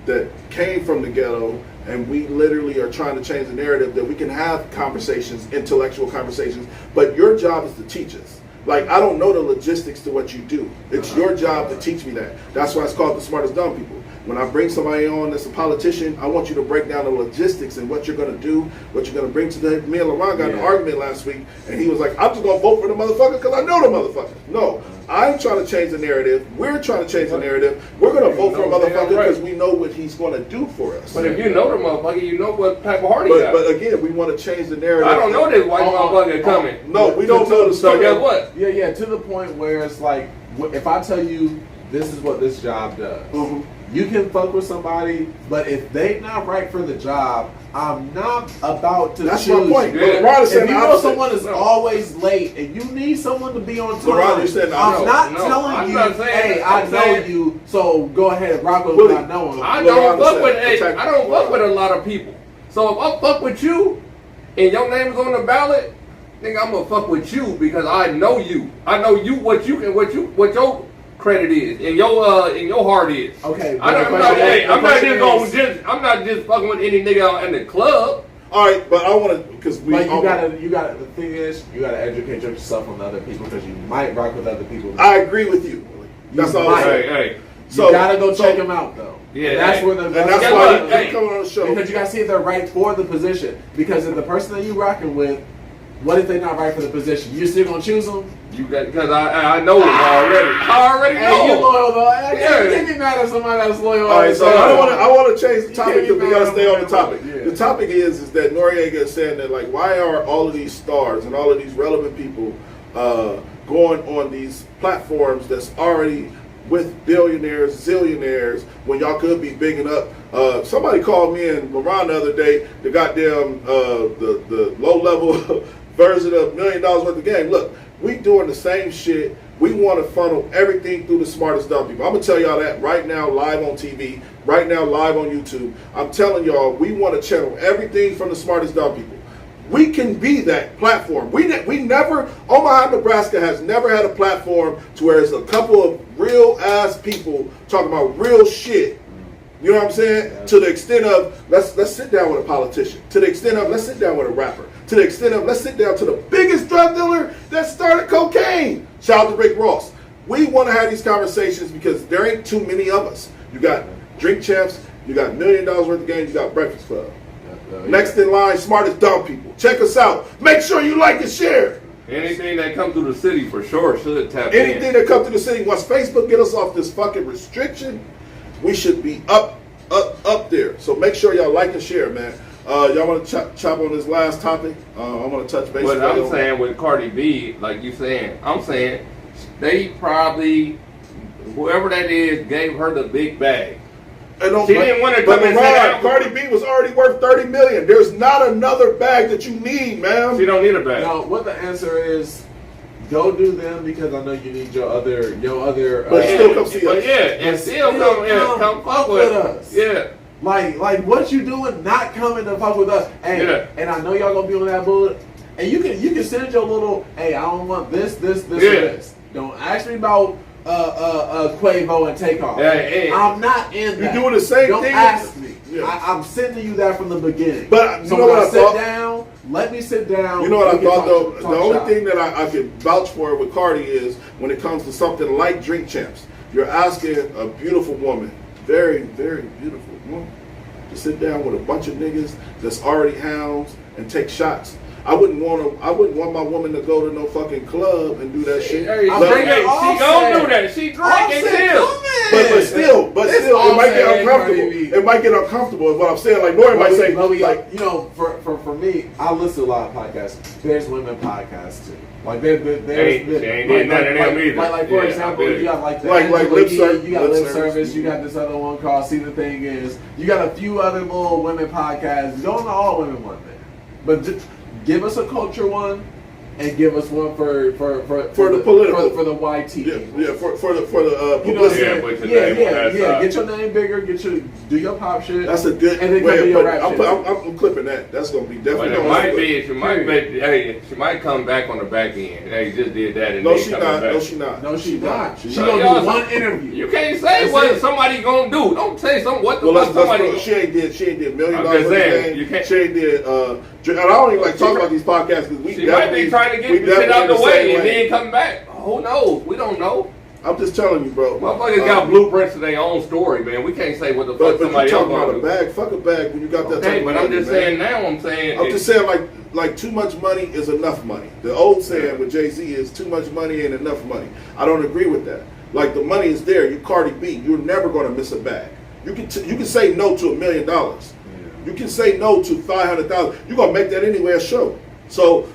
that came from the ghetto, and we literally are trying to change the narrative that we can have conversations, intellectual conversations, but your job is to teach us. I don't know the logistics to what you do. It's your job to teach me that. That's why it's called the smartest dumb people. When I bring somebody on that's a politician, I want you to break down the logistics and what you're going to do, what you're going to bring to the. Me and LeBron got in an argument last week, and he was like, I'm just going to vote for the motherfucker because I know the motherfucker. No, I'm trying to change the narrative. We're trying to change the narrative. We're going to vote for a motherfucker because we know what he's going to do for us. But if you know the motherfucker, you know what type of heart he got. But again, we want to change the narrative. I don't know this white motherfucker coming. No, we don't know the story. So guess what? Yeah, to the point where it's if I tell you this is what this job does, you can fuck with somebody, but if they not right for the job, I'm not about to That's choose. my point. Yeah. If you know someone is always late and you need someone to be on time, I'm not telling you, hey, I know you, so go ahead and rock with I know him. I don't fuck with a lot of people. So if I fuck with you and your name is on the ballot, nigga, I'm gonna fuck with you because I know you. I know you what your credit is and your heart is. Okay. I'm not just fucking with any nigga out in the club. All right, but I want to because you gotta. The thing is, you gotta educate yourself on other people because you might rock with other people. I agree with you. That's all I'm saying. Hey. So you gotta go check them out though. Yeah, that's where that's why they're coming on the show. Because you gotta see if they're right for the position. Because if the person that you rocking with, what if they're not right for the position? You still gonna choose them? Because I know them already. I already know. Hey, you loyal though. I can't be mad at somebody that's loyal. All right, so I want to change the topic because we gotta stay on the topic. Yeah. The topic is that Noriega is saying that why are all of these stars and all of these relevant people going on these platforms that's already with billionaires, zillionaires, when y'all could be bigging up. Somebody called me and LeBron the other day, the goddamn the low level version of $1 million worth of game. Look, we doing the same shit. We want to funnel everything through the smartest dumb people. I'm gonna tell y'all that right now, live on TV, right now, live on YouTube. I'm telling y'all, we want to channel everything from the smartest dumb people. We can be that platform. We never, Omaha, Nebraska has never had a platform to where it's a couple of real ass people talking about real shit. You know what I'm saying? Yeah. To the extent of let's sit down with a politician. To the extent of let's sit down with a rapper. To the extent of let's sit down to the biggest drug dealer that started cocaine. Shout out to Rick Ross. We want to have these conversations because there ain't too many of us. You got Drink Champs, you got $1 million worth of games, you got Breakfast Club. Next in line, smartest dumb people. Check us out. Make sure you like and share. Anything that comes through the city for sure should tap in. Anything that comes through the city. Once Facebook get us off this fucking restriction, we should be up there. So make sure y'all like and share, man. Y'all want to chop on this last topic? I want to touch base. But I'm saying with Cardi B, like you saying, I'm saying they probably, whoever that is, gave her the big bag. She didn't want to come and say Cardi B was already worth $30 million. There's not another bag that you need, man. She don't need a bag. No, what the answer is, go do them because I know you need your other. But still come see us. And still come fuck with us. Yeah. Like what you doing? Not coming to fuck with us. Hey, and I know y'all gonna be on that bullet. And you can send your little. Hey, I don't want this, and this. Don't ask me about Quavo and Takeoff. Hey. I'm not in that. You're doing the same don't thing. Ask me. I'm sending you that from the beginning. But you so know when what I sit down, let me sit down. You know what I thought though? Talk the only shop. thing that I can vouch for with Cardi is when it comes to something like Drink Champs, you're asking a beautiful woman, very, very beautiful woman, to sit down with a bunch of niggas that's already hounds and take shots. I wouldn't want my woman to go to no fucking club and do that shit. Hey, she don't do that. She drink and chill. But still, it might get uncomfortable. It might get uncomfortable. Is what I'm saying. Like Nori might say, like you know, for me, I listen to a lot of podcasts. There's women podcasts too. Like there's like for example, you got like lip service. You got lip service. You got this other one called See the Thing Is. You got a few other little women podcasts. Don't all women want that, but just give us a culture one, and give us one for the political for the YT. Yeah, for the publicity. Yeah. Get your name bigger. Do your pop shit. That's a good. And then way, your rap shit. I'm clipping that. That's gonna be definitely. But she might come back on the back end. Hey, just did that. And no, she not. No, she not. No, she not. She gonna do one interview. You can't say what somebody gonna do. Don't say what somebody. She ain't did $1 million. She ain't did. And I don't even like talk about these podcasts because she might be trying to get the shit out the way and then come back. Who knows? We don't know. I'm just telling you, bro. Motherfuckers got blueprints of their own story, man. We can't say what the fuck somebody else gonna do. Bag, fuck a bag when you got that. Okay, but I'm just saying now. I'm just saying like too much money is enough money. The old saying with Jay-Z is too much money ain't enough money. I don't agree with that. Like the money is there. You Cardi B. You're never gonna miss a bag. You can say no to $1 million. You can say no to 500,000. You're gonna make that anyway a show. So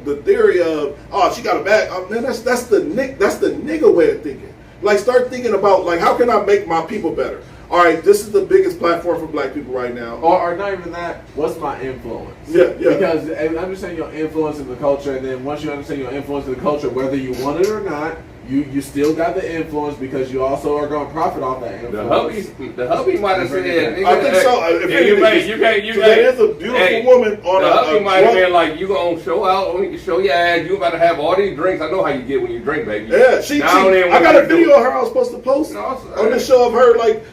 the theory of she got a bag, man, that's the nigga way of thinking. Like start thinking about like how can I make my people better? All right, this is the biggest platform for black people right now. Or not even that. What's my influence? Yeah. Because understand your influence in the culture, and then once you understand your influence in the culture, whether you want it or not, you still got the influence because you also are going to profit off that influence. The hubby might have said, I think so. You that is a beautiful woman on the hubby might have been like, you going to show your ass, you about to have all these drinks. I know how you get when you drink, baby. Yeah, I got a video of her I was supposed to post on the show of her like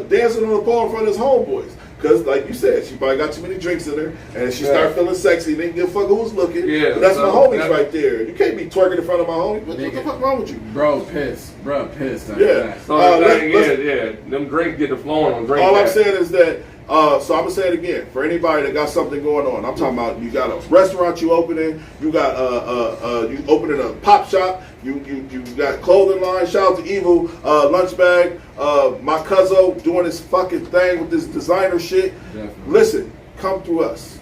dancing on the pole in front of his homeboys. Because, like you said, she probably got too many drinks in her, and she started feeling sexy. Didn't give a fuck who was looking. Yeah, but that's my homies right there. You can't be twerking in front of my homies. What the fuck wrong with you, bro? Pissed. Yeah. So them drinks get the flowing on drinks. All I'm saying is that. So I'm gonna say it again for anybody that got something going on. I'm talking about you got a restaurant you opening, you got you opening a pop shop, you got clothing line. Shout out to Evil Lunch Bag, my cousin doing his fucking thing with this designer shit. Definitely. Listen, come through us,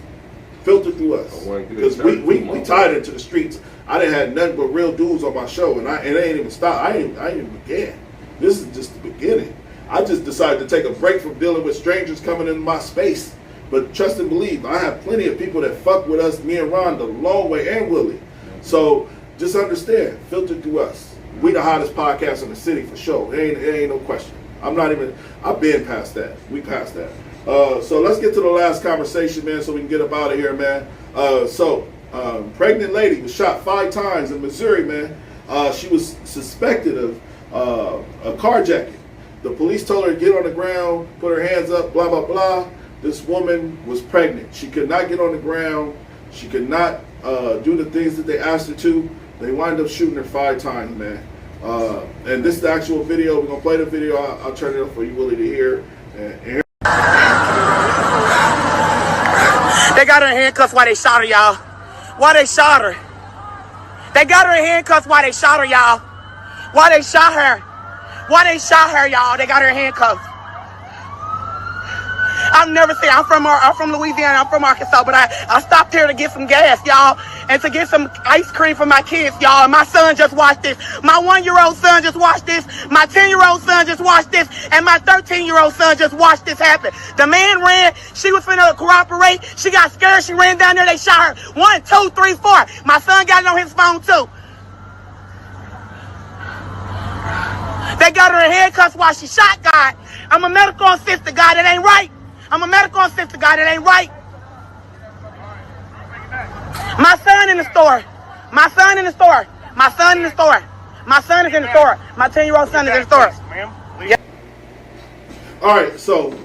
filter through us, because we tied into the streets. I didn't have nothing but real dudes on my show, and it ain't even stopped. I ain't even began. This is just the beginning. I just decided to take a break from dealing with strangers coming into my space. But trust and believe, I have plenty of people that fuck with us, me and Ron, the long way, and Willie. So just understand, filter through us. We the hottest podcast in the city for sure. It ain't no question. I've been past that. We passed that. So let's get to the last conversation, man, so we can get up out of here, man. Pregnant lady was shot 5 times in Missouri, man. She was suspected of a carjacking. The police told her to get on the ground, put her hands up, blah, blah, blah. This woman was pregnant. She could not get on the ground. She could not do the things that they asked her to. They wind up shooting her 5 times, man. And this is the actual video. We're going to play the video. I'll turn it up for you, Willie, to hear. They got her in handcuffs while they shot her, y'all. Why they shot her? They got her in handcuffs while they shot her, y'all. Why they shot her? Why they shot her, y'all? They got her in handcuffs. I've never seen. I'm from Louisiana. I'm from Arkansas, but I stopped here to get some gas, y'all, and to get some ice cream for my kids, y'all. And my son just watched this. My 1-year-old son just watched this. My 10-year-old son just watched this, and my 13-year-old son just watched this happen. The man ran. She was finna cooperate. She got scared. She ran down there. They shot her. 1, 2, 3, 4. My son got it on his phone too. They got her in handcuffs while she shot God. I'm a medical assistant, God. It ain't right. I'm a medical assistant, God. It ain't right. My son in the store. My son in the store. My son in the store. My son is in the store. My 10-year-old son is in the store. All right, so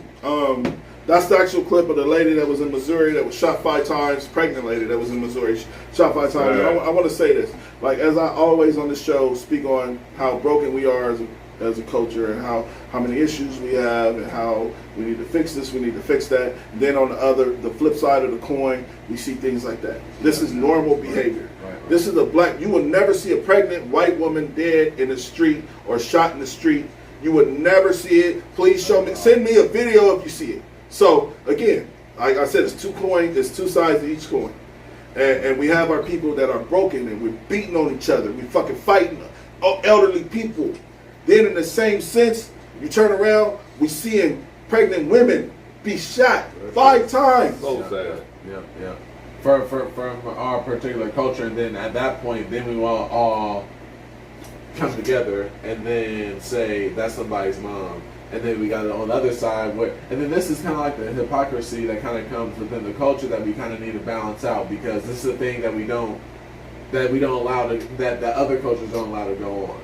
That's the actual clip of the lady that was in Missouri that was shot 5 times, pregnant lady that was in Missouri, shot 5 times. Yeah. I want to say this, like as I always on the show speak on how broken we are as a culture and how many issues we have and how we need to fix this, we need to fix that. And then on the flip side of the coin, we see things like that. This is normal behavior. Right. This is you will never see a pregnant white woman dead in the street or shot in the street. You would never see it. Please show me, send me a video if you see it. So again, like I said, it's 2 coins, there's 2 sides to each coin. And we have our people that are broken and we're beating on each other. We fucking fighting elderly people. Then in the same sense, you turn around, we seeing pregnant women be shot 5 times. So sad. Yeah. From our particular culture, and then at that point, then we will all come together and then say that's somebody's mom. And then we got it on the other side where, and then this is kind of like the hypocrisy that kind of comes within the culture that we kind of need to balance out, because this is a thing that we don't allow that other cultures don't allow to go on.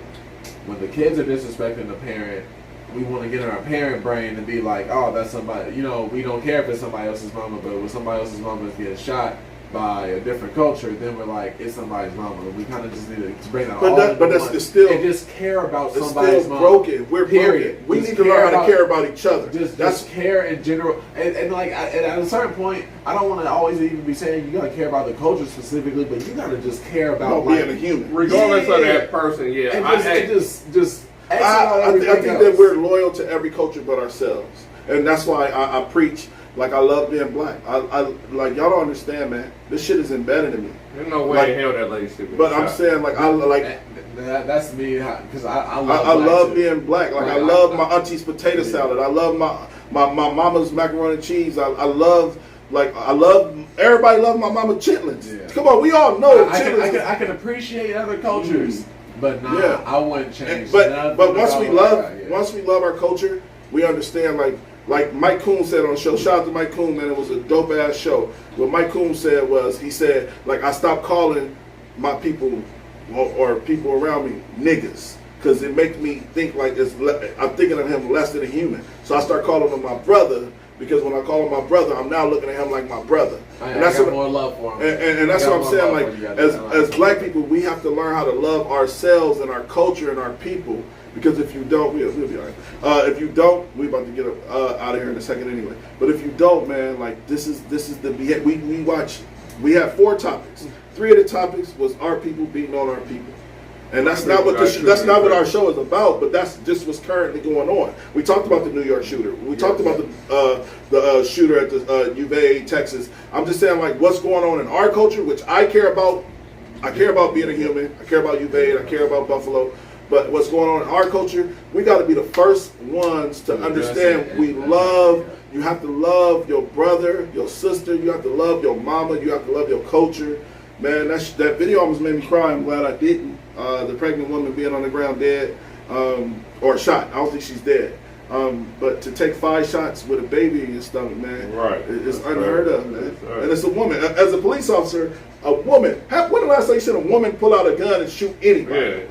When the kids are disrespecting the parent, we want to get in our parent brain and be like, oh, that's somebody, we don't care if it's somebody else's mama, but when somebody else's mama is getting shot by a different culture, then we're like, it's somebody's mama. We kind of just need to bring that all But that's still, and just care about it's somebody's still mama. broken. We're Period. broken. We Just need to learn how to care about each other. Just care in general, and like at a certain point, I don't want to always even be saying you gotta care about the culture specifically, but you gotta just care about being a human, regardless of that person. Yeah, and I think that we're loyal to every culture but ourselves, and that's why I preach. Like, I love being black. I like, y'all don't understand, man. This shit is embedded in me. There's no way in hell that lady should be. But I'm saying, like, that's me, because I love being black. Like, I love my auntie's potato salad. I love my mama's macaroni and cheese. I love everybody love my mama chitlins. Yeah. Come on, we all know chitlins. I can appreciate other cultures, but I wouldn't change. But once we love our culture, we understand, like Mike Coon said on the show. Shout out to Mike Coon, man. It was a dope ass show. What Mike Coon said was, he said, like, I stopped calling my people or people around me niggas, because it makes me think like I'm thinking of him less than a human. So I start calling him my brother, because when I call him my brother, I'm now looking at him like my brother. And that's got more love for him. And that's what I'm saying. Like, as black people, we have to learn how to love ourselves and our culture and our people. Because if you don't, we'll be all right. If you don't, we about to get out of here in a second anyway. But if you don't, man, like, this is the we watch. We have 4 topics. 3 of the topics was our people beating on our people, and that's not what our show is about. But that's just what's currently going on. We talked about the New York shooter. We talked about the shooter at the Uvalde, Texas. I'm just saying, like, what's going on in our culture, which I care about. I care about being a human. I care about Uvalde. I care about Buffalo. But what's going on in our culture, we got to be the first ones to understand you have to love your brother, your sister, you have to love your mama, you have to love your culture. Man, that video almost made me cry. I'm glad I didn't. The pregnant woman being on the ground dead, or shot. I don't think she's dead. But to take 5 shots with a baby in your stomach, man, it's unheard of, man. Right. And it's a woman. As a police officer, a woman. When the last time you seen a woman pull out a gun and shoot anybody?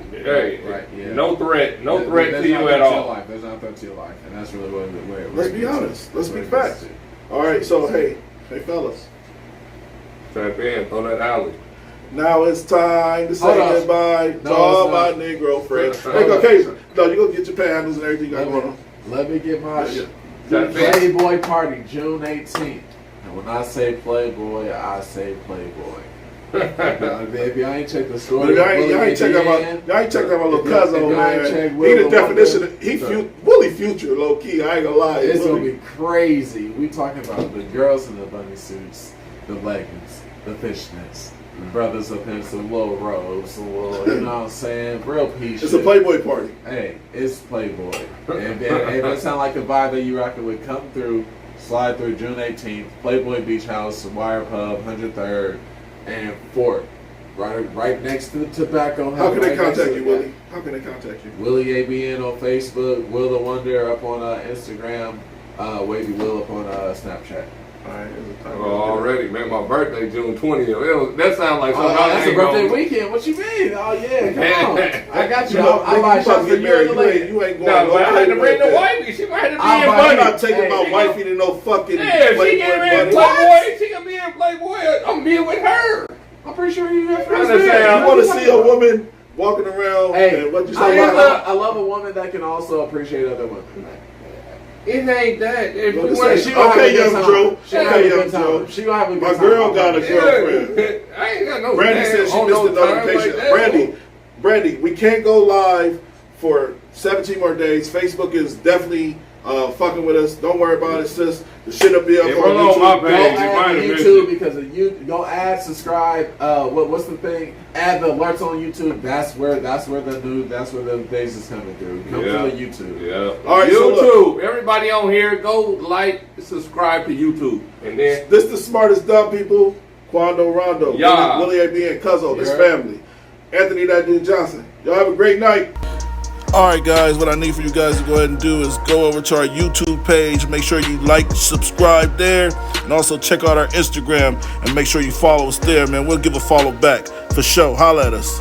No threat to you at all. There's not a threat to your life, and that's really where let's be honest. Let's be facts. All right, so hey fellas, tap in on that alley. Now it's time to say goodbye to all my Negro friends. Okay, no, you gonna get your panhandles and everything you got going on. Let me get my Playboy party, June 18th. And when I say Playboy, I say Playboy. If y'all ain't checked the story, y'all ain't checked out my little cousin, man. He the definition. Willie Future, low key. I ain't gonna lie. It's gonna be crazy. We talking about the girls in the bunny suits, the leggings, the fishnets. The brothers up in some little robes, you know what I'm saying? Real peace. It's a Playboy party. Hey, it's Playboy. And if it sound like the vibe that you rocking would come through, slide through June 18th, Playboy Beach House, Wire Pub, 103rd, and 4th. Right next to the tobacco. How can they contact you, Willie? How can they contact you? Willie ABN on Facebook, Will the Wonder up on Instagram, Wavy Will up on Snapchat. Already, man. My birthday June 20th. That sounds like something. That's a birthday weekend. What you mean? Oh yeah, come on. I got you. I'll buy shots for you and the lady. You ain't going. No, I had to bring the wifey. She might have to be in money. I'm not taking my wifey to no fucking. Yeah, she can be in Playboy. She can be in Playboy. I'm being with her. I'm pretty sure you have friends. You want to see a woman walking around? Hey, and what you say? I love a woman that can also appreciate other women. It ain't that. If you want okay, young Joe. Okay, young Joe. She gonna have a good My time. girl got a girlfriend. I ain't got no. Brandy said she missed the notification. Like Brandy, we can't go live for 17 more days. Facebook is definitely fucking with us. Don't worry about it, sis. The shit will be up on YouTube. Go add YouTube because of you. Go add, subscribe. What's the thing? Add the alerts on YouTube. That's where the days is coming through. Come to YouTube. Yeah. All right, YouTube. Everybody on here, go like, subscribe to YouTube, and then this the smartest dumb people. Quando Rondo, yeah. Willie A.B. and Cuzzo, this family. Anthony that dude Johnson. Y'all have a great night. Alright guys, what I need for you guys to go ahead and do is go over to our YouTube page. Make sure you like, subscribe there, and also check out our Instagram and make sure you follow us there, man. We'll give a follow back for sure. Holla at us.